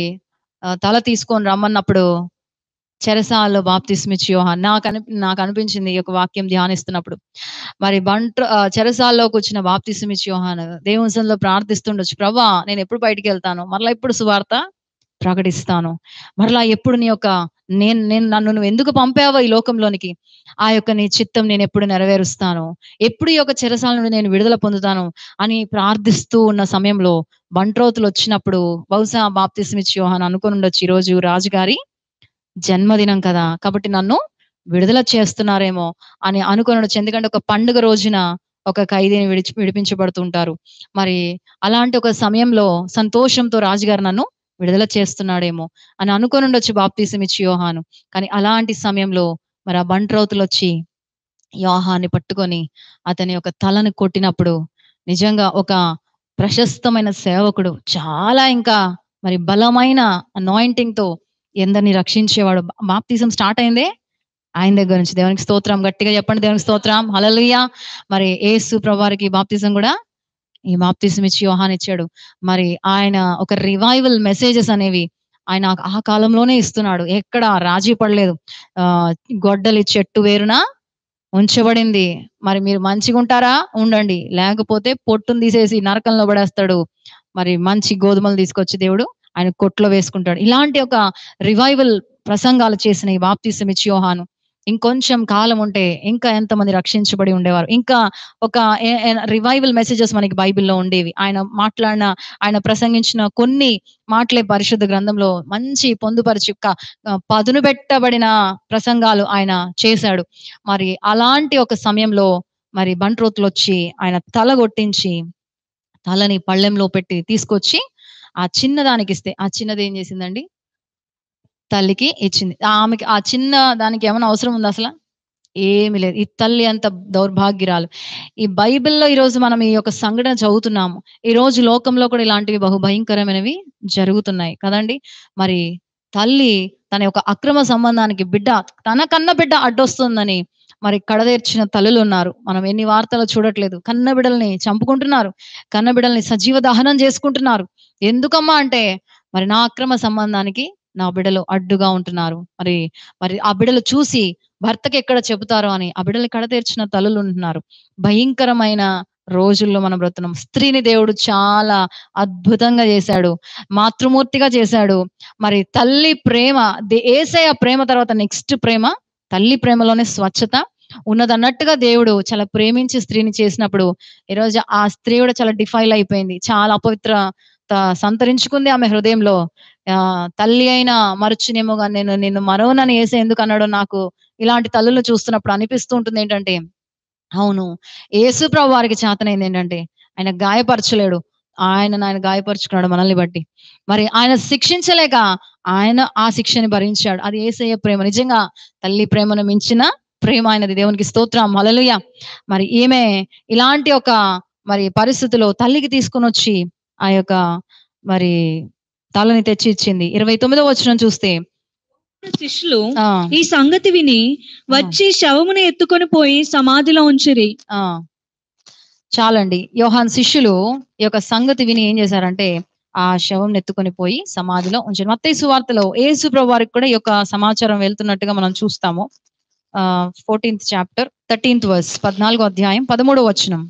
తల తీసుకొని రమ్మన్నప్పుడు చెరసాలలో బాప్తిస్మిచ్చి యోహాను నాకు అనిపించింది ఈ యొక్క వాక్యం ధ్యానిస్తున్నప్పుడు. మరి చెరసాల్లోకి వచ్చిన బాప్తిస్మిచ్చి యోహాను దేవుని సన్నిధిలో ప్రార్థిస్తుండొచ్చు, ప్రభువా నేను ఎప్పుడు బయటికి వెళ్తాను, మరలా ఎప్పుడు సువార్త ప్రకటిస్తాను, మరలా ఎప్పుడు నీ యొక్క నేను నన్ను నువ్వు ఎందుకు పంపావో ఈ లోకంలోనికి, ఆ యొక్క నీ చిత్తం నేను ఎప్పుడు నెరవేరుస్తాను, ఎప్పుడు ఈ యొక్క చెరసాల నుండి నేను విడుదల పొందుతాను అని ప్రార్థిస్తూ ఉన్న సమయంలో బంట్రోతులు వచ్చినప్పుడు, బహుశా బాప్తిస్మిచ్చి యోహాను అనుకుని ఉండొచ్చు, ఈ రోజు రాజుగారి జన్మదినం కదా, కాబట్టి నన్ను విడుదల చేస్తున్నారేమో అని అనుకుని ఉండొచ్చు. ఎందుకంటే ఒక పండుగ రోజున ఒక ఖైదీని విడిపించబడుతుంటారు. మరి అలాంటి ఒక సమయంలో సంతోషంతో రాజుగారు నన్ను విడుదల చేస్తున్నాడేమో అని అనుకుని ఉండొచ్చు బాప్తిసమిచ్చి యోహాను. కానీ అలాంటి సమయంలో మరి ఆ బంట్రోతులు వచ్చి యోహాన్ని పట్టుకొని అతని యొక్క తలను కొట్టినప్పుడు, నిజంగా ఒక ప్రశస్తమైన సేవకుడు, చాలా ఇంకా మరి బలమైన అనాయింటింగ్ తో ఎందరిని రక్షించేవాడు. బాప్తిజం స్టార్ట్ అయిందే ఆయన దగ్గర నుంచి. దేవునికి స్తోత్రం, గట్టిగా చెప్పండి దేవునికి స్తోత్రం, హల్లెలూయా. మరి యేసు ప్రభువారికి బాప్తిజం కూడా ఈ బాప్తిజం ఇచ్చి యోహాను ఇచ్చాడు. మరి ఆయన ఒక రివైవల్ మెసేజెస్ అనేవి ఆయన ఆ కాలంలోనే ఇస్తున్నాడు, ఎక్కడ రాజీ పడలేదు. గొడ్డలి చెట్టు వేరున ఉంచబడింది, మరి మీరు మంచిగా ఉంటారా ఉండండి, లేకపోతే పొట్టును తీసేసి నరకంలో పడేస్తాడు. మరి మంచి గోధుమలు తీసుకొచ్చి దేవుడు ఆయన కొట్లో వేసుకుంటాడు. ఇలాంటి ఒక రివైవల్ ప్రసంగాలు చేసిన ఈ బాప్తిసం ఇచ్చి యోహాను ఇంకొంచెం కాలం ఉంటే ఇంకా ఎంతమంది రక్షించబడి ఉండేవారు. ఇంకా ఒక రివైవల్ మెసేజెస్ మనకి బైబిల్లో ఉండేవి. ఆయన ప్రసంగించిన కొన్ని మాటలే పరిశుద్ధ గ్రంథంలో మంచి పొందుపరిచి పదును పెట్టబడిన ప్రసంగాలు ఆయన చేశాడు. మరి అలాంటి ఒక సమయంలో మరి బంట్రోతులు వచ్చి ఆయన తల కొట్టించి తలని పళ్ళెంలో పెట్టి తీసుకొచ్చి ఆ చిన్నదానికి ఇస్తే, ఆ చిన్నది ఏం చేసిందండి, తల్లికి ఇచ్చింది. ఆమెకి ఆ చిన్న దానికి ఏమైనా అవసరం ఉందా అసలు? ఏమి లేదు. ఈ తల్లి అంత దౌర్భాగ్యురాలు. ఈ బైబిల్‌లో ఈరోజు మనం ఈ యొక్క సంఘటన చదువుతున్నాము. ఈ రోజు లోకంలో కూడా ఇలాంటివి బహు భయంకరమైనవి జరుగుతున్నాయి కదండి. మరి తల్లి తన యొక్క అక్రమ సంబంధానికి తన కన్న బిడ్డ అడ్డొస్తుందని మరి కడదేర్చిన తల్లులు ఉన్నారు. మనం ఎన్ని వార్తలు చూడట్లేదు. కన్న బిడ్డల్ని చంపుకుంటున్నారు, కన్న బిడ్డల్ని సజీవ దహనం చేసుకుంటున్నారు. ఎందుకమ్మా అంటే మరి నా అక్రమ సంబంధానికి నా బిడ్డలు అడ్డుగా ఉంటున్నారు. మరి ఆ బిడ్డలు చూసి భర్తకి ఎక్కడ చెబుతారో అని ఆ బిడ్డల్ని కడతీర్చిన తల్లులు ఉంటున్నారు. భయంకరమైన రోజుల్లో మనం బ్రతున్నాం. స్త్రీని దేవుడు చాలా అద్భుతంగా చేశాడు, మాతృమూర్తిగా చేశాడు. మరి తల్లి ప్రేమ, యేసయ్య ప్రేమ తర్వాత నెక్స్ట్ ప్రేమ తల్లి ప్రేమలోనే స్వచ్ఛత ఉన్నదన్నట్టుగా దేవుడు చాలా ప్రేమించి స్త్రీని చేసినప్పుడు ఈరోజు ఆ స్త్రీ కూడా చాలా డిఫైల్ అయిపోయింది, చాలా అపవిత్రత సంతరించుకుంది ఆమె హృదయంలో. తల్లి అయినా మరచునేమో కానీ నేను నిన్ను మరవనని యేసయ్య ఎందుకు అన్నాడో నాకు ఇలాంటి తల్లులు చూస్తున్నప్పుడు అనిపిస్తూ ఉంటుంది ఏంటంటే, అవును, యేసు ప్రభు వారికి చేతనైంది ఏంటంటే ఆయన గాయపరచలేడు, ఆయన గాయపరుచుకున్నాడు మనల్ని బట్టి. మరి ఆయన శిక్షించలేక ఆయన ఆ శిక్షని భరించాడు. అది యేసయ్య ప్రేమ. నిజంగా తల్లి ప్రేమను మించిన ప్రేమ ఆయనది. దేవునికి స్తోత్రం, హల్లెలూయా. మరి ఈమె ఇలాంటి ఒక మరి పరిస్థితిలో తల్లికి తీసుకొని వచ్చి ఆ యొక్క మరి తలని తెచ్చి ఇచ్చింది. 29వ వచనం చూస్తే శిష్యులు ఈ సంగతి విని వచ్చి శవమును ఎత్తుకొని పోయి సమాధిలో ఉంచిరి. చాలండి. యోహాన్ శిష్యులు ఈ యొక్క సంగతి విని ఏం చేశారంటే ఆ శవం ఎత్తుకొని పోయి సమాధిలో ఉంచారు. మత్తయి సువార్తలో యేసు ప్రభు వారికి కూడా ఈ యొక్క సమాచారం వెళ్తున్నట్టుగా మనం చూస్తాము. 14th చాప్టర్ 13th వర్స్, 14వ అధ్యాయం 13వ వచనం.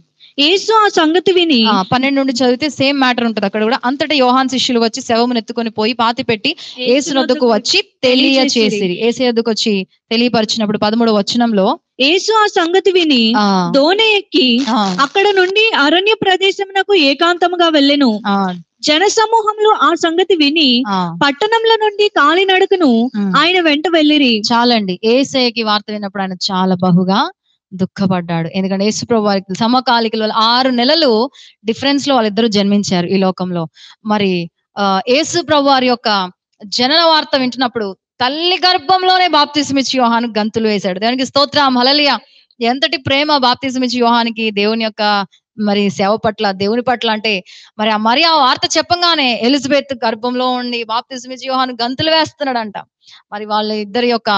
యేసు ఆ సంగతి విని 12 నుండి చదివితే సేమ్ మ్యాటర్ ఉంటుంది అక్కడ కూడా. అంతటా యోహాన్ శిష్యులు వచ్చి శవమును ఎత్తుకొని పోయి పాతి పెట్టి యేసు వద్దకు వచ్చి తెలియచేసిరి. యేసు వద్దకు వచ్చి తెలియపరిచినప్పుడు 13వ వచనంలో యేసు ఆ సంగతి విని దోణి ఎక్కి అక్కడ నుండి అరణ్య ప్రదేశమునకు ఏకాంతముగా వెళ్ళెను. జన సమూహంలో ఆ సంగతి విని పట్టణంలో నుండి కాలినడకను ఆయన వెంట వెళ్ళిరి. చాలండి. యేసయ్యకి వార్త విన్నప్పుడు ఆయన చాలా బహుగా దుఃఖపడ్డాడు. ఎందుకంటే యేసు ప్రభు వారికి సమకాలికలు 6 నెలలు డిఫరెన్స్ లో వాళ్ళిద్దరూ జన్మించారు ఈ లోకంలో. మరి యేసు ప్రభు వారి యొక్క జనన వార్త వింటున్నప్పుడు తల్లి గర్భంలోనే బాప్తిస్మిచ్చి యోహాను గంతులు వేశాడు. దేవునికి స్తోత్రం, హల్లెలూయా. ఎంతటి ప్రేమ బాప్తిస్మిచ్చి యోహానికి దేవుని యొక్క మరి సేవ పట్ల, దేవుని పట్ల అంటే మరి ఆ వార్త చెప్పంగానే ఎలిజబెత్ గర్భంలో ఉండి బాప్తిస్మిచ్చి యోహాను గంతులు వేస్తున్నాడంట. మరి వాళ్ళ ఇద్దరి యొక్క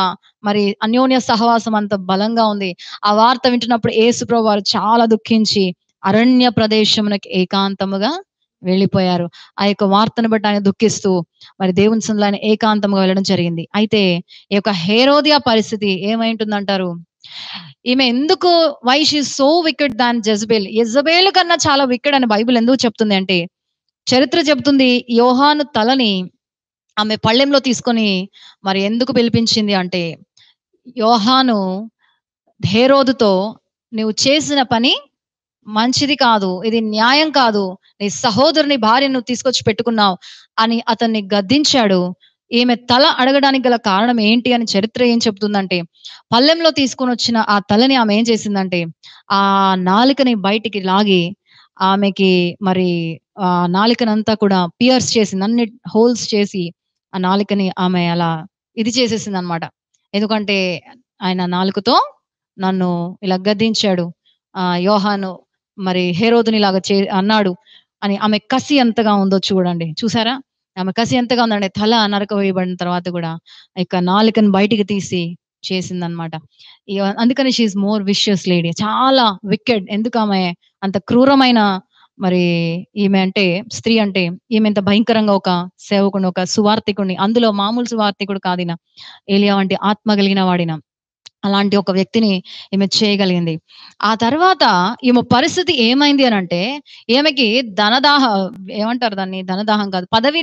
మరి అన్యోన్య సహవాసం అంత బలంగా ఉంది. ఆ వార్త వింటున్నప్పుడు యేసు ప్రభు వారు చాలా దుఃఖించి అరణ్య ప్రదేశమునకు ఏకాంతముగా వెళ్ళిపోయారు. ఆ యొక్క వార్తను బట్టి ఆయన దుఃఖిస్తూ మరి దేవుని సన్నిధిలో ఆయన ఏకాంతంగా వెళ్ళడం జరిగింది. అయితే ఈ యొక్క హేరోదియా పరిస్థితి ఏమైంటుందంటారు? ఈమె ఎందుకు why she so wicked than Jezebel, Jezebel కన్నా చాలా వికెడ్ అని బైబిల్ ఎందుకు చెప్తుంది అంటే, చరిత్ర చెప్తుంది యోహాను తలని ఆమె పళ్ళెంలో తీసుకొని మరి ఎందుకు పిలిపించింది అంటే, యోహాను హేరోదుతో నువ్వు చేసిన పని మంచిది కాదు. ఇది న్యాయం కాదు. నీ సహోదరుని భార్యను నువ్వు తీసుకొచ్చి పెట్టుకున్నావు అని అతన్ని గద్దించాడు. ఈమె తల అడగడానికి గల కారణం ఏంటి అని చరిత్ర ఏం చెప్తుందంటే, పళ్ళెంలో తీసుకొనొచ్చిన ఆ తలని ఆమె ఏం చేసిందంటే, ఆ నాలుకని బయటికి లాగి ఆమెకి మరి నాలుకనంతా కూడా పియర్స్ చేసింది. అన్ని హోల్స్ చేసి ఆ నాలుకని ఆమె అలా ఇది చేసేసిందనమాట. ఎందుకంటే ఆయన నాలుకతో నన్ను ఇలా గద్దించాడు. యోహాను మరి హేరోదునిలాగా అన్నాడు అని ఆమె కసి ఎంతగా ఉందో చూడండి. చూసారా? ఆమె కసి ఎంతగా ఉందంటే తల నరక వేయబడిన తర్వాత కూడా ఇక నాలుకని బయటికి తీసి చేసిందనమాట. అందుకని she is more vicious lady. చాలా వికెడ్. ఎందుకు ఆమె అంత క్రూరమైన మరి ఈమె అంటే స్త్రీ అంటే ఈమె ఎంత భయంకరంగా ఒక సేవకుని, ఒక సువార్థికుడిని, అందులో మామూలు సువార్థికుడు కాదిన, ఏలియా వంటి ఆత్మ కలిగిన వాడిన అలాంటి ఒక వ్యక్తిని ఈమె చేయగలిగింది. ఆ తర్వాత ఈమె పరిస్థితి ఏమైంది అనంటే, ఈమెకి ఏమంటారు దాన్ని? ధనదాహం కాదు. పదవి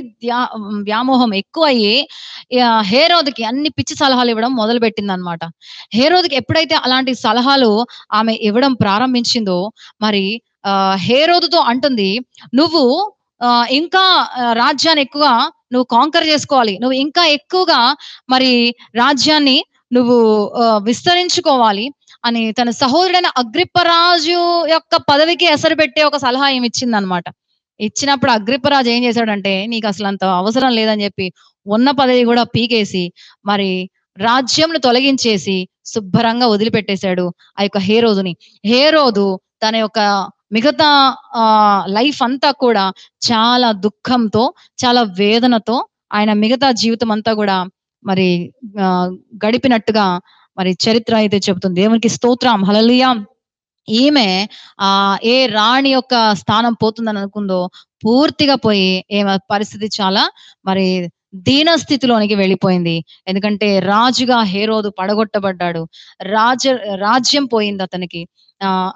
వ్యామోహం ఎక్కువయ్యి హేరోదుకి అన్ని పిచ్చి సలహాలు ఇవ్వడం మొదలుపెట్టిందనమాట. హేరోదుకి ఎప్పుడైతే అలాంటి సలహాలు ఆమె ఇవ్వడం ప్రారంభించిందో, మరి హేరోదుతో అంటుంది, "నువ్వు ఇంకా రాజ్యాన్ని ఎక్కువగా నువ్వు కాంకర్ చేసుకోవాలి. నువ్వు ఇంకా ఎక్కువగా మరి రాజ్యాన్ని నువ్వు విస్తరించుకోవాలి" అని తన సహోదరుడైన అగ్రిప్పరాజు యొక్క పదవికి ఎసరు పెట్టే ఒక సలహా ఏమి ఇచ్చిందనమాట. ఇచ్చినప్పుడు అగ్రిప్పరాజు ఏం చేశాడంటే, నీకు అసలు అంత అవసరం లేదని చెప్పి ఉన్న పదవి కూడా పీకేసి మరి రాజ్యంను తొలగించేసి శుభ్రంగా వదిలిపెట్టేశాడు ఆ యొక్క హేరోదుని. హేరోదు తన యొక్క మిగతా లైఫ్ అంతా కూడా చాలా దుఃఖంతో, చాలా వేదనతో ఆయన మిగతా జీవితం అంతా కూడా మరి గడిపినట్టుగా మరి చరిత్ర అయితే చెబుతుంది. దేవునికి స్తోత్రం, హల్లెలూయా. ఈమె ఏ రాణి యొక్క స్థానం పోతుందని అనుకుందో పూర్తిగా పోయి ఈమె పరిస్థితి చాలా మరి దీన స్థితిలోనికి వెళ్ళిపోయింది. ఎందుకంటే రాజుగా హేరోదు పడగొట్టబడ్డాడు. రాజ్యం పోయింది అతనికి.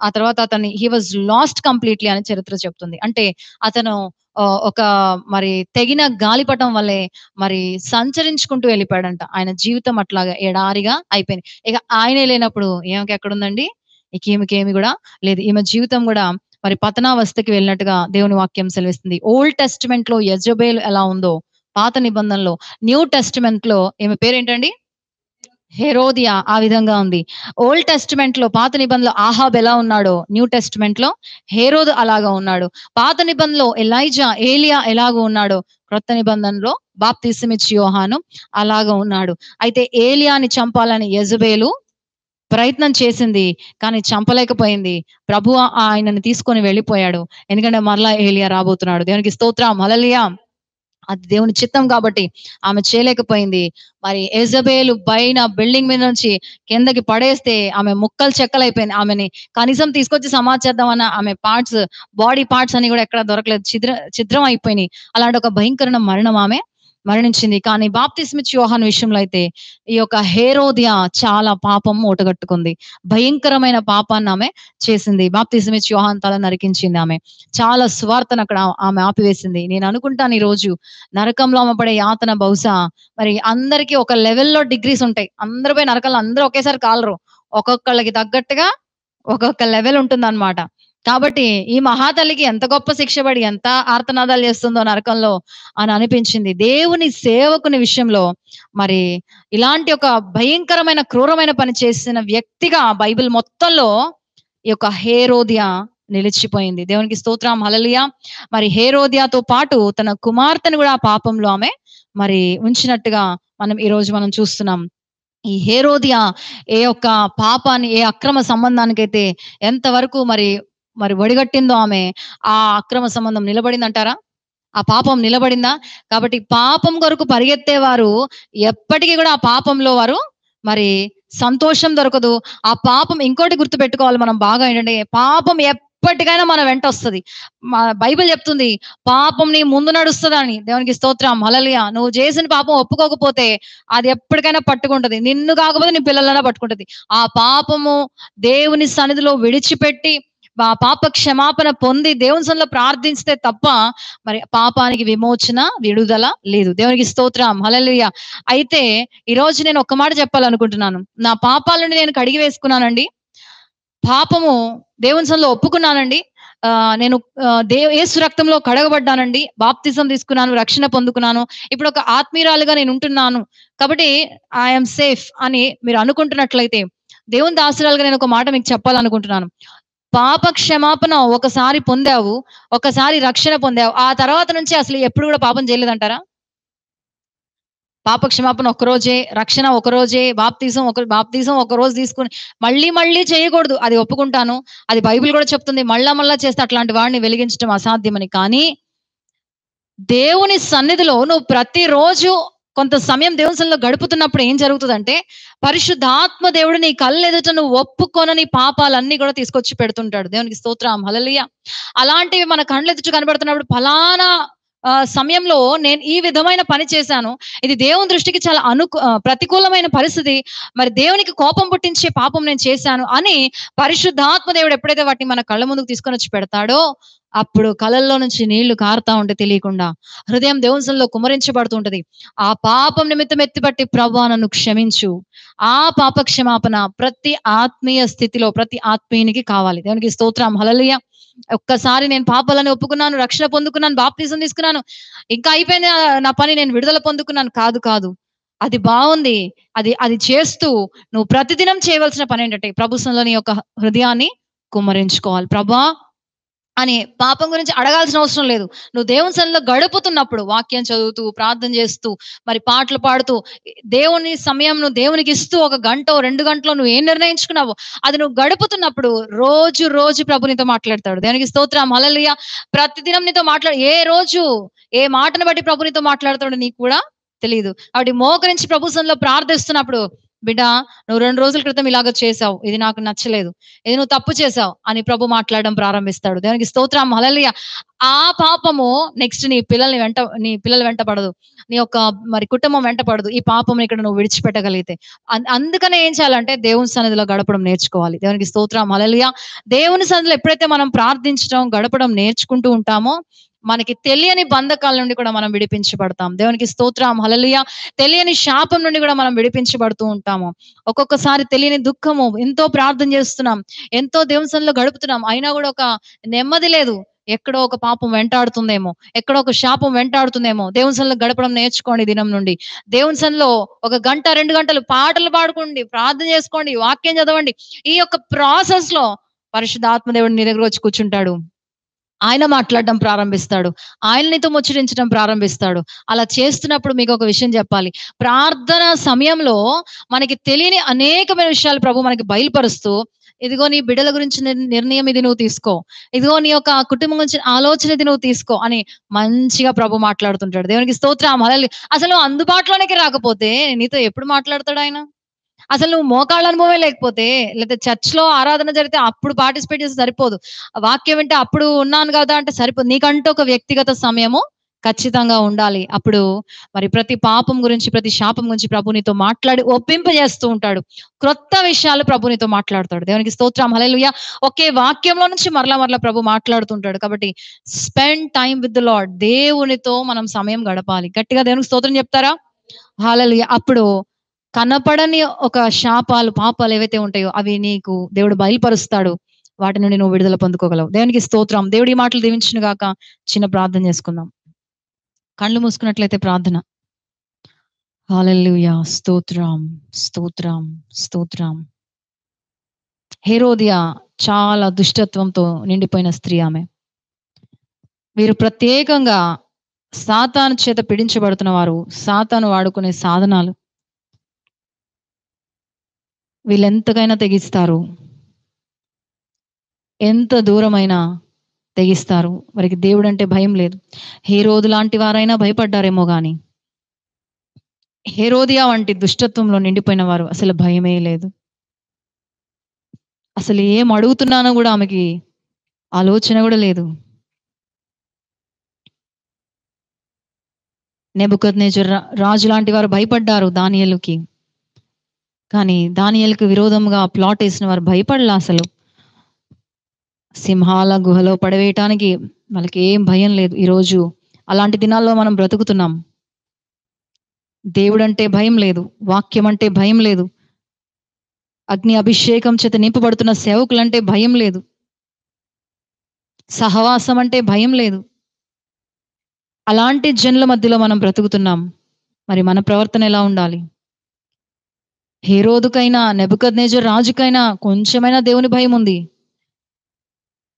ఆ తర్వాత హీ వాజ్ లాస్ట్ కంప్లీట్లీ అని చరిత్ర చెప్తుంది. అంటే అతను ఒక మరి తెగిన గాలిపటం వల్లే మరి సంచరించుకుంటూ వెళ్ళిపోయాడంట. ఆయన జీవితం అట్లాగా ఎడారిగా అయిపోయింది. ఇక ఆయనే లేనప్పుడు ఈమెకి ఎక్కడుందండి? ఇక ఈమెకేమి కూడా లేదు. ఈమె జీవితం కూడా మరి పతనావస్థకి వెళ్ళినట్టుగా దేవుని వాక్యం సెలవిస్తుంది. ఓల్డ్ టెస్టిమెంట్ లో యెజబెల్ ఎలా ఉందో, పాత నిబంధనలో, న్యూ టెస్టిమెంట్ లో ఈమె పేరేంటండి? హెరోదియా ఆ విధంగా ఉంది. ఓల్డ్ టెస్టిమెంట్ లో, పాత నిబంధనలో ఆహాబ్ ఎలా ఉన్నాడో, న్యూ టెస్టిమెంట్ లో హేరోదు అలాగా ఉన్నాడు. పాత నిబంధనలో ఏలియా ఎలాగో ఉన్నాడో, క్రొత్త నిబంధనలో బాప్తిసమిచ్చి యోహాను అలాగా ఉన్నాడు. అయితే ఏలియాని చంపాలని యెజబెలు ప్రయత్నం చేసింది, కానీ చంపలేకపోయింది. ప్రభువు ఆయనను తీసుకొని వెళ్ళిపోయాడు. ఎందుకంటే మరలా ఏలియా రాబోతున్నాడు. దేవునికి స్తోత్రం, హల్లెలూయా. అది దేవుని చిత్తం కాబట్టి ఆమె చేయలేకపోయింది. మరి యెజబెలు పైన బిల్డింగ్ మీద నుంచి కిందకి పడేస్తే ఆమె ముక్కలు చెక్కలైపోయింది. ఆమెని కనీసం తీసుకొచ్చి సమాచేద్దామన్న ఆమె బాడీ పార్ట్స్ అని కూడా ఎక్కడ దొరకలేదు. ఛిద్రం అయిపోయినాయి. అలాంటి ఒక భయంకరమైన మరణం ఆమె మరణించింది. కానీ బాప్తిస్మిచ్చి యోహాను విషయంలో అయితే ఈ యొక్క హేరోదియా చాలా పాపం మూటగట్టుకుంది. భయంకరమైన పాపాన్ని ఆమె చేసింది. బాప్తిస్మిచ్చి యోహాను తల నరికించింది. ఆమె చాలా స్వార్థను అక్కడ ఆమె ఆపివేసింది. నేను అనుకుంటాను ఈ రోజు నరకంలో ఆమె పడే యాతన బహుశా మరి అందరికీ ఒక లెవెల్లో డిగ్రీస్ ఉంటాయి. అందరూ పోయి నరకంలో అందరూ ఒకేసారి కాలరు. ఒక్కొక్కళ్ళకి తగ్గట్టుగా ఒక్కొక్క లెవెల్ ఉంటుందన్నమాట. కాబట్టి ఈ మహాతల్లికి ఎంత గొప్ప శిక్ష పడి ఎంత ఆర్తనాదాలు చేస్తుందో నరకంలో అని అనిపించింది. దేవుని సేవకుని విషయంలో మరి ఇలాంటి ఒక భయంకరమైన క్రూరమైన పని చేసిన వ్యక్తిగా బైబిల్ మొత్తంలో ఈ యొక్క హేరోదియా నిలిచిపోయింది. దేవునికి స్తోత్రం, హల్లెలూయా. మరి హేరోదియాతో పాటు తన కుమార్తెను కూడా ఆ పాపంలో ఆమె మరి ఉంచినట్టుగా ఈ రోజు మనం చూస్తున్నాం. ఈ హేరోదియా ఏ యొక్క పాపాన్ని, ఏ అక్రమ సంబంధానికైతే ఎంతవరకు మరి ఒడిగట్టిందో ఆమె, ఆ అక్రమ సంబంధం నిలబడిందంటారా? ఆ పాపం నిలబడిందా? కాబట్టి పాపం కొరకు పరిగెత్తేవారు ఎప్పటికీ కూడా ఆ పాపంలో వారు మరి సంతోషం దొరకదు. ఆ పాపం ఇంకోటి గుర్తుపెట్టుకోవాలి మనం బాగా ఏంటంటే, పాపం ఎప్పటికైనా మన వెంట వస్తుంది. బైబిల్ చెప్తుంది పాపం నీ ముందు నడుస్తుందని. దేవునికి స్తోత్రం, హల్లెలూయా. నువ్వు చేసిన పాపం ఒప్పుకోకపోతే అది ఎప్పటికైనా పట్టుకుంటది. నిన్ను కాకపోతే నీ పిల్లలైనా పట్టుకుంటది. ఆ పాపము దేవుని సన్నిధిలో విడిచిపెట్టి పాప క్షమాపణ పొంది దేవుని సన్నిధిలో ప్రార్థిస్తే తప్ప మరి పాపానికి విమోచన, విడుదల లేదు. దేవునికి స్తోత్రం, హల్లెలూయా. అయితే ఈ రోజు నేను ఒక్క మాట చెప్పాలనుకుంటున్నాను. నా పాపాల నుండి నేను కడిగి వేసుకున్నానండి. పాపము దేవుని సన్నిధిలో ఒప్పుకున్నానండి. నేను యేసు రక్తంలో కడగబడ్డానండి. బాప్తిజం తీసుకున్నాను, రక్షణ పొందుకున్నాను. ఇప్పుడు ఒక ఆత్మీయురాలుగా నేను ఉంటున్నాను. కాబట్టి ఐఎమ్ సేఫ్ అని మీరు అనుకుంటున్నట్లయితే, దేవుని దాసురాలుగా నేను ఒక మాట మీకు చెప్పాలనుకుంటున్నాను. పాప క్షమాపణ ఒకసారి పొందావు, ఒకసారి రక్షణ పొందావు. ఆ తర్వాత నుంచి అసలు ఎప్పుడు కూడా పాపం చేయలేదంటారా? పాప క్షమాపణ ఒక్కరోజే, రక్షణ ఒకరోజే, బాప్తిజం ఒకరోజు తీసుకుని మళ్ళీ చేయకూడదు. అది ఒప్పుకుంటాను. అది బైబిల్ కూడా చెప్తుంది. మళ్ళా చేస్తే అట్లాంటి వాడిని వెలిగించడం అసాధ్యమని. కానీ దేవుని సన్నిధిలో నువ్వు ప్రతిరోజు కొంత సమయం దేవుని సన్నిధిలో గడుపుతున్నప్పుడు ఏం జరుగుతుందంటే, పరిశుద్ధాత్మ దేవుడు నీ కళ్ళు ఎదుట నువ్వు ఒప్పుకొనని పాపాలన్నీ కూడా తీసుకొచ్చి పెడుతుంటాడు. దేవునికి స్తోత్రం, హల్లెలూయా. అలాంటివి మన కళ్ళు ఎదుట కనబడుతున్నప్పుడు ఫలానా సమయంలో నేను ఈ విధమైన పని చేశాను, ఇది దేవుని దృష్టికి చాలా ప్రతికూలమైన పరిస్థితి, మరి దేవునికి కోపం పుట్టించే పాపం నేను చేశాను అని పరిశుద్ధాత్మ దేవుడు ఎప్పుడైతే వాటిని మన కళ్ళ ముందుకు తీసుకొని వచ్చి పెడతాడో, అప్పుడు కళ్ళల్లో నుంచి నీళ్లు కారుతా ఉంటే తెలియకుండా హృదయం దేవుని సన్నిధిలో కుమరించబడుతూ ఉంటది. ఆ పాపం నిమిత్తం ఎత్తిపట్టి ప్రభువా నన్ను క్షమించు. ఆ పాప క్షమాపణ ప్రతి ఆత్మీయ స్థితిలో ప్రతి ఆత్మీయునికి కావాలి. దేవునికి స్తోత్రం, హల్లెలూయా. ఒక్కసారి నేను పాపాలని ఒప్పుకున్నాను, రక్షణ పొందుకున్నాను, బాప్తిజం తీసుకున్నాను, ఇంకా అయిపోయింది నా పని, నేను విడుదల పొందుకున్నాను. కాదు. అది బాగుంది. అది చేస్తూ నువ్వు ప్రతిదినం చేయవలసిన పని ఏంటంటే, ప్రభు సన్నిధిలో నీ యొక్క హృదయాన్ని కుమ్మరించుకోవాలి. ప్రభా అని పాపం గురించి అడగాల్సిన అవసరం లేదు. నువ్వు దేవుని సన్నిధిలో గడుపుతున్నప్పుడు వాక్యం చదువుతూ, ప్రార్థన చేస్తూ, మరి పాటలు పాడుతూ, దేవుని సమయం నువ్వు దేవునికి ఇస్తూ, 1 గంట 2 గంటలో నువ్వు ఏం నిర్ణయించుకున్నావో అది నువ్వు గడుపుతున్నప్పుడు రోజు ప్రభు నీతో మాట్లాడతాడు. దేవునికి స్తోత్రం, హల్లెలూయా. ప్రతిదినం నీతో ఏ రోజు ఏ మాటను బట్టి ప్రభు నీతో మాట్లాడతాడు నీకు కూడా తెలియదు. కాబట్టి మోకరించి ప్రభు సన్నిధిలో ప్రార్థిస్తున్నప్పుడు, బిడ్డ నువ్వు 2 రోజుల క్రితం ఇలాగ చేసావు, ఇది నాకు నచ్చలేదు, ఇది నువ్వు తప్పు చేసావు అని ప్రభు మాట్లాడడం ప్రారంభిస్తాడు. దేవునికి స్తోత్రం, హల్లెలూయా. ఆ పాపము నెక్స్ట్ నీ పిల్లల వెంట పడదు, నీ యొక్క మరి కుటుంబం వెంట పడదు. ఈ పాపం ఇక్కడ నువ్వు విడిచిపెట్టగలిగితే. అందుకనే ఏం చేయాలంటే దేవుని సన్నిధిలో గడపడం నేర్చుకోవాలి. దేవునికి స్తోత్రం, హల్లెలూయా. దేవుని సన్నిధిలో ఎప్పుడైతే మనం ప్రార్థించడం, గడపడం నేర్చుకుంటూ ఉంటామో, మనకి తెలియని బంధకాల నుండి కూడా మనం విడిపించబడతాం. దేవునికి స్తోత్రం, హల్లెలూయా. తెలియని శాపం నుండి కూడా మనం విడిపించబడుతూ ఉంటాము. ఒక్కొక్కసారి తెలియని దుఃఖము, ఎంతో ప్రార్థన చేస్తున్నాం, ఎంతో దేవుని సన్నిధిలో గడుపుతున్నాం, అయినా కూడా ఒక నెమ్మది లేదు. ఎక్కడో ఒక పాపం వెంటాడుతుందేమో, ఎక్కడో ఒక శాపం వెంటాడుతుందేమో. దేవుని సన్నిధిలో గడపడం నేర్చుకోండి. దినం నుండి దేవుని సన్నిధిలో 1 గంట 2 గంటలు పాటలు పాడుకోండి, ప్రార్థన చేసుకోండి, వాక్యం చదవండి. ఈ యొక్క ప్రాసెస్ లో పరిశుద్ధాత్మ దేవుడు నీ దగ్గర వచ్చి కూర్చుంటాడు. ఆయన మాట్లాడడం ప్రారంభిస్తాడు, ఆయన నీతో ముచ్చరించడం ప్రారంభిస్తాడు. అలా చేస్తున్నప్పుడు మీకు ఒక విషయం చెప్పాలి. ప్రార్థన సమయంలో మనకి తెలియని అనేకమైన విషయాలు ప్రభు మనకి బయలుపరుస్తూ, ఇదిగో నీ బిడ్డల గురించి నిర్ణయం ఇది నువ్వు తీసుకో, ఇదిగో నీ యొక్క కుటుంబం గురించి ఆలోచన ఇది నువ్వు తీసుకో అని మంచిగా ప్రభు మాట్లాడుతుంటాడు. దేవునికి స్తోత్రం, హల్లెలూయా. అసలు నువ్వు రాకపోతే నీతో ఎప్పుడు మాట్లాడతాడు ఆయన? అసలు నువ్వు మోకాళ్ళ అనుభవమే లేకపోతే, లేదా చర్చ్ లో ఆరాధన జరిగితే అప్పుడు పార్టిసిపేట్ చేస్తే సరిపోదు, వాక్యం వింటే అప్పుడు ఉన్నాను కదా అంటే సరిపోదు. నీకంటూ ఒక వ్యక్తిగత సమయము ఖచ్చితంగా ఉండాలి. అప్పుడు మరి ప్రతి పాపం గురించి, ప్రతి శాపం గురించి ప్రభు నీతో మాట్లాడి ఒప్పింపజేస్తూ ఉంటాడు. క్రొత్త విషయాలు ప్రభు నీతో మాట్లాడతాడు. దేవునికి స్తోత్రం, హల్లెలూయా. ఒకే వాక్యంలో నుంచి మరలా ప్రభు మాట్లాడుతుంటాడు. కాబట్టి spend time with the lord. దేవునితో మనం సమయం గడపాలి. గట్టిగా దేవునికి స్తోత్రం చెప్తారా? హల్లెలూయా. అప్పుడు కనపడని ఒక పాపాలు ఏవైతే ఉంటాయో అవి నీకు దేవుడు బయలుపరుస్తాడు. వాటి నుండి నువ్వు విడుదల పొందుకోగలవు. దేవునికి స్తోత్రం. దేవుడి మాటలు దీవించును గాక. చిన్న ప్రార్థన చేసుకుందాం. కళ్ళు మూసుకున్నట్లయితే ప్రార్థన. హల్లెలూయా. స్తోత్రం, స్తోత్రం, స్తోత్రం. హేరోదియా చాలా దుష్టత్వంతో నిండిపోయిన స్త్రీ ఆమె. వీరు ప్రత్యేకంగా సాతాను చేత పీడించబడుతున్న వారు, సాతాను వాడుకునే సాధనాలు. వీళ్ళెంతకైనా తెగిస్తారు, ఎంత దూరమైనా తెగిస్తారు. వారికి దేవుడు అంటే భయం లేదు. హేరోదు లాంటి వారైనా భయపడ్డారేమో గాని, హేరోదియా వంటి దుష్టత్వంలో నిండిపోయిన వారు అసలు భయమే లేదు. అసలు ఏం అడుగుతున్నానో కూడా ఆమెకి ఆలోచన కూడా లేదు. నెబుకద్నెజర్ రాజు లాంటి వారు భయపడ్డారు దానియేలుకి, కానీ దానియేలుకు విరోధంగా ప్లాట్ వేసిన వారు భయపడలా. అసలు సింహాల గుహలో పడవేయటానికి వాళ్ళకి ఏం భయం లేదు. ఈరోజు అలాంటి దినాల్లో మనం బ్రతుకుతున్నాం. దేవుడంటే భయం లేదు, వాక్యం అంటే భయం లేదు, అగ్ని అభిషేకం చేత నింపబడుతున్న సేవకులంటే భయం లేదు, సహవాసం అంటే భయం లేదు. అలాంటి జనుల మధ్యలో మనం బ్రతుకుతున్నాం. మరి మన ప్రవర్తన ఎలా ఉండాలి? హేరోదుకైనా నెబుకద్నెజరు రాజుకైనా కొంచెమైనా దేవుని భయం ఉంది.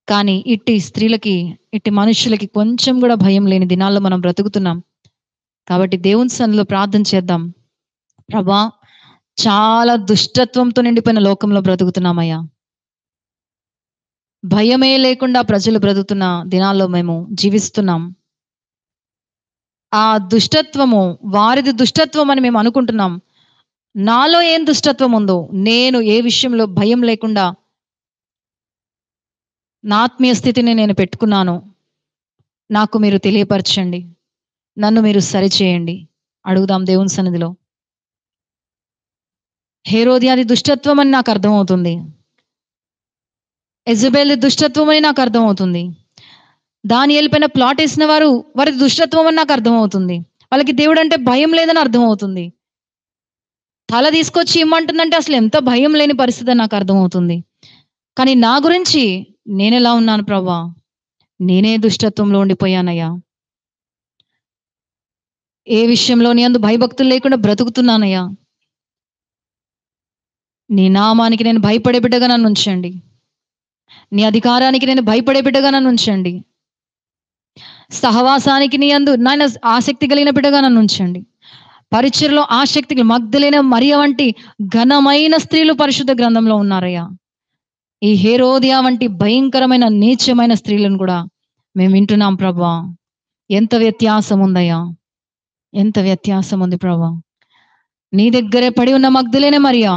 కానీ ఇట్టి స్త్రీలకి, ఇట్టి మనుషులకి కొంచెం కూడా భయం లేని దినాల్లో మనం బ్రతుకుతున్నాం. కాబట్టి దేవుని సన్నిధిలో ప్రార్థన చేద్దాం. ప్రభా, చాలా దుష్టత్వంతో నిండిపోయిన లోకంలో బ్రతుకుతున్నామయ్యా. భయమే లేకుండా ప్రజలు బ్రతుకుతున్న దినాల్లో మేము జీవిస్తున్నాం. ఆ దుష్టత్వము వారిది దుష్టత్వం అని మేము అనుకుంటున్నాం. నాలో ఏం దుష్టత్వం ఉందో, నేను ఏ విషయంలో భయం లేకుండా నా ఆత్మీయ స్థితిని నేను పెట్టుకున్నాను, నాకు మీరు తెలియపరచండి, నన్ను మీరు సరిచేయండి. అడుగుదాం దేవుని సన్నిధిలో. హేరోదియాది దుష్టత్వం అని నాకు అర్థమవుతుంది, యెజబెల్ దుష్టత్వం అని నాకు అర్థమవుతుంది, దానియేలు పైన ప్లాట్ వేసిన వారి దుష్టత్వం అని నాకు అర్థమవుతుంది. వాళ్ళకి దేవుడు అంటే భయం లేదని అర్థమవుతుంది. తల తీసుకొచ్చి ఇమ్మంటుందంటే అసలు ఎంత భయం లేని పరిస్థితి నాకు అర్థమవుతుంది. కానీ నా గురించి నేనెలా ఉన్నాను ప్రభా? నేనే దుష్టత్వంలో ఉండిపోయానయ్యా. ఏ విషయంలో నీ అందు భయభక్తులు లేకుండా బ్రతుకుతున్నానయ్యా. నీ నామానికి నేను భయపడే బిడ్డగా నన్ను ఉంచండి. నీ అధికారానికి నేను భయపడే బిడ్డగా నన్ను ఉంచండి. సహవాసానికి నీ అందు నాయన ఆసక్తి కలిగిన బిడ్డగా నన్ను ఉంచండి. పరిచర్లో ఆసక్తి మగ్దలేన మరియ వంటి ఘనమైన స్త్రీలు పరిశుద్ధ గ్రంథంలో ఉన్నారయ్యా. ఈ హేరోదియా వంటి భయంకరమైన నీచమైన స్త్రీలను కూడా మేము వింటున్నాం ప్రభా. ఎంత వ్యత్యాసం ఉందయ్యా, ఎంత వ్యత్యాసం ఉంది ప్రభా. నీ దగ్గరే పడి ఉన్న మగ్దలేన మరియా,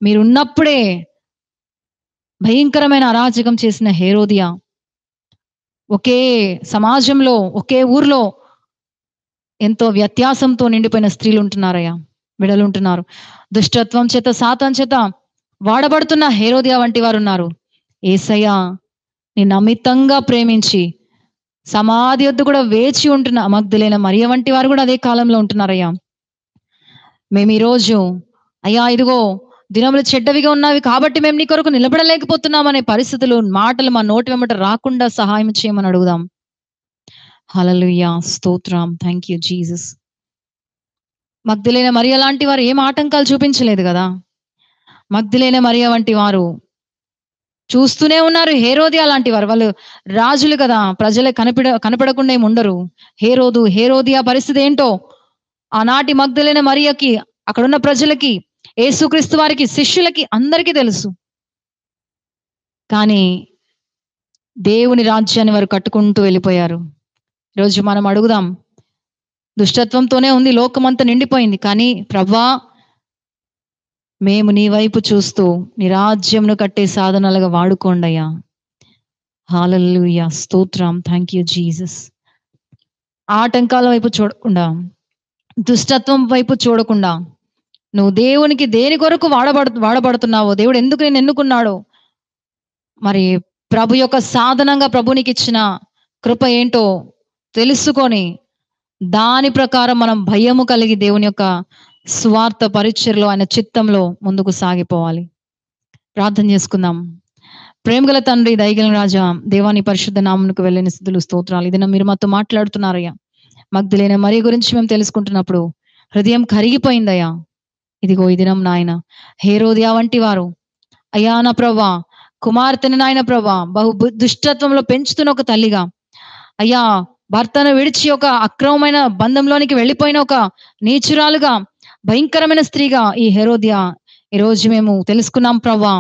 మీరున్నప్పుడే భయంకరమైన అరాచకం చేసిన హేరోదియా, ఒకే సమాజంలో ఒకే ఊర్లో ఎంతో వ్యత్యాసంతో నిండిపోయిన స్త్రీలు ఉంటున్నారయ్యా, బిడ్డలు ఉంటున్నారు. దుష్టత్వం చేత సాతాన్ చేత వాడబడుతున్న హేరోదియా వంటి వారు ఉన్నారు. యేసయ్యా, నిన్ను అమితంగా ప్రేమించి సమాధి వద్ద కూడా వేచి ఉంటున్న మగ్దలేన మరియ వంటి వారు కూడా అదే కాలంలో ఉంటున్నారయ్యా. మేము ఈరోజు అయ్యా ఇదిగో దినములు చెడ్డవిగా ఉన్నవి కాబట్టి మేము నీ కొరకు నిలబడలేకపోతున్నాం అనే పరిస్థితులు, మాటలు మా నోటి వెంబట రాకుండా సహాయం చేయమని అడుగుదాం. హల్లెలూయా, స్తోత్రం, థ్యాంక్ యూ జీసస్. మగ్దలేన మరియ లాంటి వారు ఏం ఆటంకాలు చూపించలేదు కదా. మగ్దలేన మరియ వంటి వారు చూస్తూనే ఉన్నారు. హేరోదియా లాంటి వారు, వాళ్ళు రాజులు కదా, ప్రజలే కనపడకుండా ఏమి ఉండరు. హేరోదియా పరిస్థితి ఏంటో ఆనాటి మగ్దలేన మరియకి, అక్కడున్న ప్రజలకి, యేసుక్రీస్తు వారికి శిష్యులకి అందరికీ తెలుసు. కానీ దేవుని రాజ్యాన్ని వారు కట్టుకుంటూ వెళ్ళిపోయారు. ఈరోజు మనం అడుగుదాం, దుష్టత్వంతోనే ఉంది లోకమంతా నిండిపోయింది, కానీ ప్రభా మేము నీ వైపు చూస్తూ నీ రాజ్యంను కట్టే సాధనాలుగా వాడుకోండి అయ్యా. హల్లెలూయా, స్తోత్రం, థ్యాంక్ యూ జీసస్. ఆటంకాల వైపు చూడకుండా, దుష్టత్వం వైపు చూడకుండా, నువ్వు దేవునికి దేని కొరకు వాడబడుతున్నావో, దేవుడు ఎందుకు నేను ఎన్నుకున్నాడో, మరి ప్రభు యొక్క సాధనంగా ప్రభునికి ఇచ్చిన కృప ఏంటో తెలుసుకొని దాని ప్రకారం మనం భయము కలిగి దేవుని యొక్క స్వార్థ పరిచర్లో, ఆయన చిత్తంలో ముందుకు సాగిపోవాలి. ప్రార్థన చేసుకుందాం. ప్రేమగల తండ్రి, దయగల రాజా, దేవాని పరిశుద్ధ నామమునకు వెళ్ళని స్తుతులు, స్తోత్రాలు. ఇది మీరు మాతో మాట్లాడుతున్నారయ్యా. మగ్దలేన మరియ గురించి మేము తెలుసుకుంటున్నప్పుడు హృదయం కరిగిపోయిందయ్యా. ఇదిగో ఈ దినం నాయన హేరోదియా వంటి వారు అయ్యా, నా ప్రభా కుమార్తెని నాయన ప్రభా బహు దుష్టత్వంలో పెంచుతున్న ఒక తల్లిగా అయ్యా, భర్తను విడిచి ఒక అక్రమమైన బంధంలోనికి వెళ్ళిపోయిన ఒక నీచురాలుగా, భయంకరమైన స్త్రీగా ఈ హేరోదియా ఈరోజు మేము తెలుసుకున్నాం ప్రభా.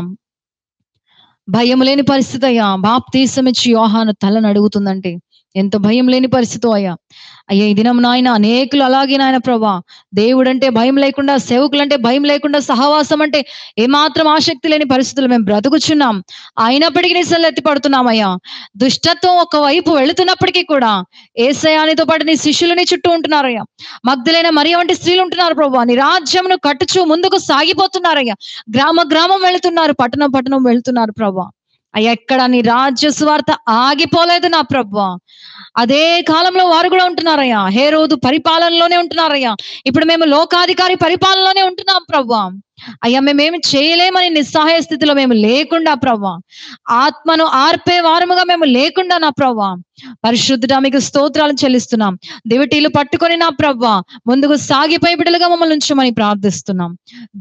భయం లేని పరిస్థితి అయ్యా. బాప్తీసం ఇచ్చి యోహాను తలను అడుగుతుందంటే ఎంత భయం లేని పరిస్థితి అయ్యా. అయ్యా ఈ దినం నాయన అనేకులు అలాగే నాయన ప్రభా, దేవుడంటే భయం లేకుండా, సేవకులంటే భయం లేకుండా, సహవాసం అంటే ఏమాత్రం ఆసక్తి లేని పరిస్థితులు మేము బ్రతుకుచున్నాం. అయినప్పటికీ నిసలు ఎత్తి పడుతున్నామయ్యా. దుష్టత్వం ఒకవైపు వెళుతున్నప్పటికీ కూడా యేసయ్యానితో పాటు నీ శిష్యులు నీ చుట్టూ ఉంటున్నారయ్యా. మగ్దలేన మరియ వంటి స్త్రీలు ఉంటున్నారు ప్రభా. నీ రాజ్యమును కట్టుచూ ముందుకు సాగిపోతున్నారయ్యా. గ్రామం వెళుతున్నారు, పట్టణం వెళుతున్నారు ప్రభా. అయ్యా ఎక్కడ నీ రాజ్య సువార్త ఆగిపోలేదు నా ప్రభువా. అదే కాలంలో వారు కూడా ఉంటున్నారయ్యా. హేరోదు పరిపాలనలోనే ఉంటున్నారయ్యా. ఇప్పుడు మేము లోకాధికారి పరిపాలనలోనే ఉంటున్నాం ప్రభువా. అయ్యా మేమేమి చేయలేమని నిస్సహాయ స్థితిలో మేము లేకుండా ప్రభువా, ఆత్మను ఆర్పే వారముగా మేము లేకుండా నా ప్రభువా, పరిశుద్ధుడా మీకు స్తోత్రాలు చెల్లిస్తున్నాం. దివిటీలు పట్టుకొని నా ప్రభువా ముందుకు సాగిపోయి బిడ్డలుగా మమ్మల్ని ఉంచమని ప్రార్థిస్తున్నాం.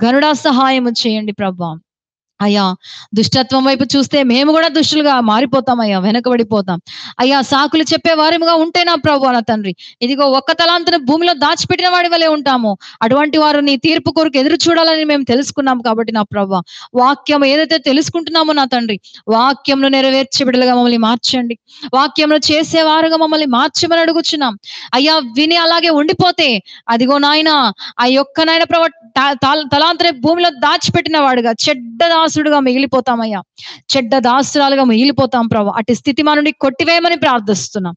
గరుడా సహాయము చేయండి ప్రభువా. అయ్యా దుష్టత్వం వైపు చూస్తే మేము కూడా దుష్టులుగా మారిపోతాం అయ్యా, వెనకబడిపోతాం అయ్యా. సాకులు చెప్పే వారిగా ఉంటే నా ప్రభువా నా తండ్రి, ఇదిగో ఒక్క తలాంతును భూమిలో దాచిపెట్టిన వాడి వలె ఉంటాము. అటువంటి వారు నీ తీర్పు కొరకు ఎదురు చూడాలని మేము తెలుసుకున్నాం కాబట్టి నా ప్రభువా, వాక్యం ఏదైతే తెలుసుకుంటున్నామో నా తండ్రి, వాక్యంలో నెరవేర్చే బిడ్డలుగా మమ్మల్ని మార్చండి. వాక్యంలో చేసేవారుగా మమ్మల్ని మార్చమని అడుగుచున్నాం అయ్యా. విని అలాగే ఉండిపోతే అదిగో నాయన ఆ యొక్క నాయన ప్రభు తలాంతరే భూమిలో దాచిపెట్టిన వాడుగా చెడ్డ దాసుడుగా మిగిలిపోతామయ్యా, చెడ్డ దాసురాలుగా మిగిలిపోతాం ప్రభు. అటు స్థితి మా నుండి కొట్టివేయమని ప్రార్థిస్తున్నాం.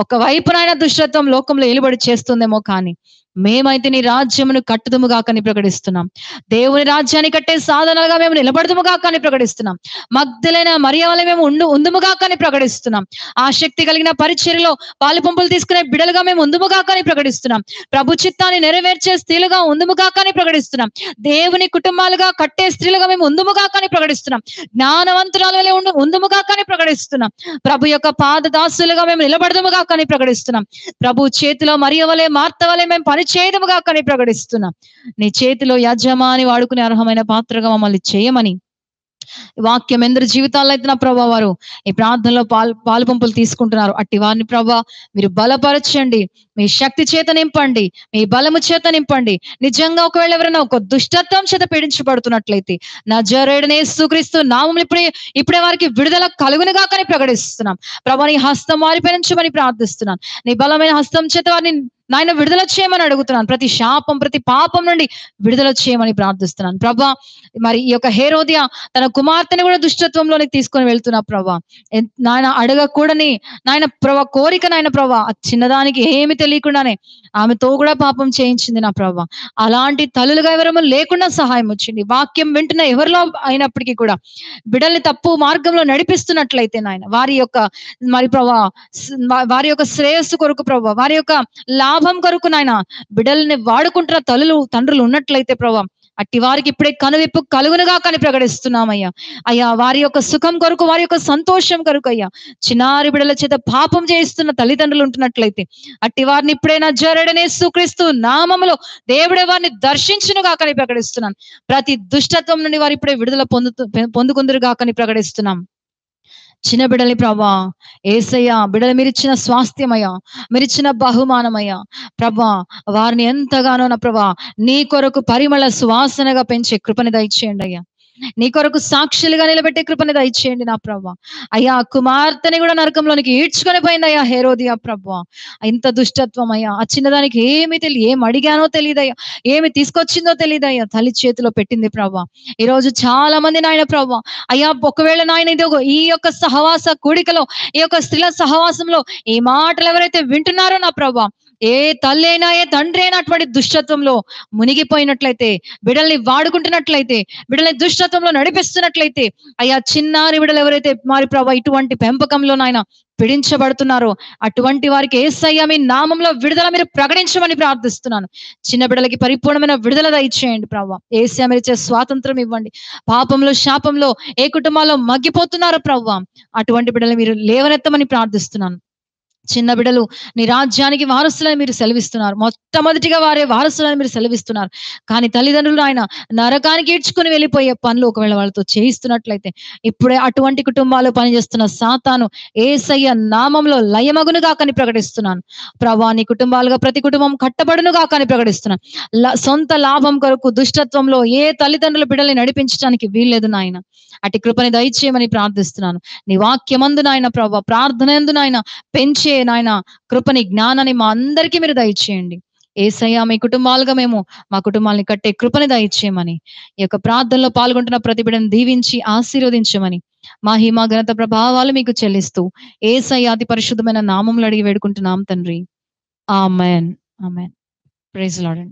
ఒకవైపునైనా దుష్టత్వం లోకంలో ఏలుబడి చేస్తుందేమో కానీ మేమైతే నీ రాజ్యమును కట్టుదుముగా కానీ ప్రకటిస్తున్నాం. దేవుని రాజ్యాన్ని కట్టే సాధనలుగా మేము నిలబడుదుముగా కానీ ప్రకటిస్తున్నాం. మగ్ధులైన మరియ వలె మేము ఉందుముగా కానీ ప్రకటిస్తున్నాం. ఆసక్తి కలిగిన పరిచర్యలో పాలుపంపులు తీసుకునే బిడలుగా మేము ఉందుముగా కానీ ప్రకటిస్తున్నాం. ప్రభు చిత్తాన్ని నెరవేర్చే స్త్రీలుగా ఉందుముగా కానీ ప్రకటిస్తున్నాం. దేవుని కుటుంబాలుగా కట్టే స్త్రీలుగా మేము ఉందుముగా కానీ ప్రకటిస్తున్నాం. జ్ఞానవంతురాల వలె ఉందుముగా కానీ ప్రకటిస్తున్నాం. ప్రభు యొక్క పాదదాసులుగా మేము నిలబడదుముగా కానీ ప్రకటిస్తున్నాం. ప్రభు చేతిలో మరియ వలె మార్త వలె మేము పనిచేయదుముగా కానీ ప్రకటిస్తున్నాం. నీ చేతిలో యజమాని వాడుకునే అర్హమైన పాత్రగా మమ్మల్ని చేయమని వాక్యం ఎందరి జీవితాల్లో అయితే నా ప్రభా వారు ఈ ప్రార్థనలో పాలు పంపులు తీసుకుంటున్నారు, అట్టి వారిని ప్రభా మీరు బలపరచండి, మీ శక్తి చేత నింపండి, మీ బలము చేత నింపండి. నిజంగా ఒకవేళ ఎవరైనా ఒక దుష్టత్వం చేత పీడించబడుతున్నట్లయితే నజరేయుడైన యేసుక్రీస్తు నామములో ఇప్పుడే వారికి విడుదల కలుగునుగా కానీ ప్రకటిస్తున్నాం. ప్రభా నీ హస్తం వారిపై నుంచమని ప్రార్థిస్తున్నాను. నీ బలమైన హస్తం చేత వారిని నాయన విడుదల చేయమని అడుగుతున్నాను. ప్రతి శాపం ప్రతి పాపం నుండి విడుదల చేయమని ప్రార్థిస్తున్నాను ప్రభా. మరి ఈ యొక్క హేరోదియ తన కుమార్తెని కూడా దుష్టత్వంలోనికి తీసుకొని వెళ్తున్నా ప్రభా. నాయన అడగకూడని నాయన ప్రభా కోరిక నాయన ప్రభా, చిన్నదానికి ఏమి తెలియకుండానే ఆమెతో కూడా పాపం చేయించింది నా ప్రభా. అలాంటి తల్లులుగా ఎవరము లేకుండా సహాయం వచ్చింది. వాక్యం వింటున్న ఎవరిలో అయినప్పటికీ కూడా బిడ్డల్ని తప్పు మార్గంలో నడిపిస్తున్నట్లయితే నాయన వారి యొక్క మరి ప్రభా వారి యొక్క శ్రేయస్సు కొరకు ప్రభా, వారి యొక్క లాభం కొరకు నాయన బిడ్డల్ని వాడుకుంటున్న తండ్రులు ఉన్నట్లయితే ప్రభా, అట్టి వారికి ఇప్పుడే కనువిప్పు కలుగునుగా కానీ ప్రకటిస్తున్నామయ్యా. అయ్యా వారి యొక్క సుఖం కొరకు, వారి యొక్క సంతోషం కొరకు అయ్యా చిన్నారి బిడ్డల చేత పాపం చేయిస్తున్న తల్లిదండ్రులు ఉంటున్నట్లయితే అట్టి వారిని ఇప్పుడే నజరేయుడైన యేసుక్రీస్తు నామములో దేవుడే వారిని దర్శించునుగా కానీ ప్రకటిస్తున్నాను. ప్రతి దుష్టత్వం నుండి వారు ఇప్పుడే విడుదల పొందుకుందురుగా కానీ ప్రకటిస్తున్నాం. చిన్న బిడ్డల్ని ప్రభా ఏసయ్యా, బిడ్డలు మీరిచ్చిన స్వాస్థ్యమయ్యా, మీరిచ్చిన బహుమానమయ్యా ప్రభా, వారిని ఎంతగానో నా ప్రభా నీ కొరకు పరిమళ సువాసనగా పెంచే కృపని దయచేయండి అయ్యా. నీ కొరకు సాక్షులుగా నిలబెట్టే కృపని దయచేయండి నా ప్రభా. అయ్యా కుమార్తెని కూడా నరకంలోనికి ఈడ్చుకొని పోయింది అయ్యా హేరోదియా ప్రభా. ఇంత దుష్టత్వం అయ్యా, ఆ చిన్నదానికి ఏమి తెలియదు, ఏం అడిగానో తెలియదయ్యా, ఏమి తీసుకొచ్చిందో తెలియదయ్యా, తల్లి చేతిలో పెట్టింది ప్రభా. ఈ రోజు చాలా మంది నాయన ప్రభా అయ్యా ఒకవేళ నాయన ఇది ఈ యొక్క సహవాస కూడికలో, ఈ యొక్క స్త్రీల సహవాసంలో ఈ మాటలు ఎవరైతే వింటున్నారో నా ప్రభా, ఏ తల్లి అయినా ఏ తండ్రి అయినా అటువంటి దుష్టత్వంలో మునిగిపోయినట్లయితే, బిడ్డల్ని వాడుకుంటున్నట్లయితే, బిడ్డల్ని దుష్టత్వంలో నడిపిస్తున్నట్లయితే అయ్యా చిన్నారి బిడ్డలు ఎవరైతే మరి ప్రభా ఇటువంటి పెంపకంలో నాయన పీడించబడుతున్నారో అటువంటి వారికి యేసయ్య మీ నామంలో విడుదల మీరు ప్రకటించమని ప్రార్థిస్తున్నాను. చిన్న బిడ్డలకి పరిపూర్ణమైన విడుదల దయచేయండి ప్రభా. యేసయ్య మీరు ఇచ్చే స్వాతంత్రం ఇవ్వండి. పాపంలో శాపంలో ఏ కుటుంబాల్లో మగ్గిపోతున్నారో ప్రభా అటువంటి బిడ్డలు మీరు లేవనెత్తమని ప్రార్థిస్తున్నాను. చిన్న బిడ్డలు నీ రాజ్యానికి వారసులని మీరు సెలవిస్తున్నారు, మొట్టమొదటిగా వారే వారసులని మీరు సెలవిస్తున్నారు. కానీ తల్లిదండ్రులు ఆయన నరకానికి ఈడ్చుకుని వెళ్ళిపోయే పనులు ఒకవేళ వాళ్ళతో చేయిస్తున్నట్లయితే ఇప్పుడే అటువంటి కుటుంబాలు పనిచేస్తున్న సాతాను యేసయ్య నామంలో లయమగునుగా కానీ ప్రకటిస్తున్నాను ప్రభా. నీ కుటుంబాలుగా ప్రతి కుటుంబం కట్టబడునుగా కానీ ప్రకటిస్తున్నాను. సొంత లాభం కొరకు దుష్టత్వంలో ఏ తల్లిదండ్రుల బిడ్డల్ని నడిపించడానికి వీల్లేదు నాయన. అటు కృపని దయచేయమని ప్రార్థిస్తున్నాను. నీ వాక్యమందు నాయన ప్రభా, ప్రార్థన యందు నాయన పెంచే నాయన కృపని జ్ఞానాన్ని మా అందరికీ మీరు దయచేయండి. యేసయ్య మీ కుటుంబాలుగా మేము మా కుటుంబాలని కట్టే కృపని దయచేయమని, ఈ యొక్క ప్రార్థనలో పాల్గొంటున్న ప్రతి బిడ్డను దీవించి ఆశీర్వదించమని మహిమ ఘనత ప్రభావాలు మీకు చెల్లిస్తూ యేసయ్య అతి పరిశుద్ధమైన నామములు అడిగి వేడుకుంటున్నాం తండ్రి. ఆమెన్. ఆమెన్. Praise lord.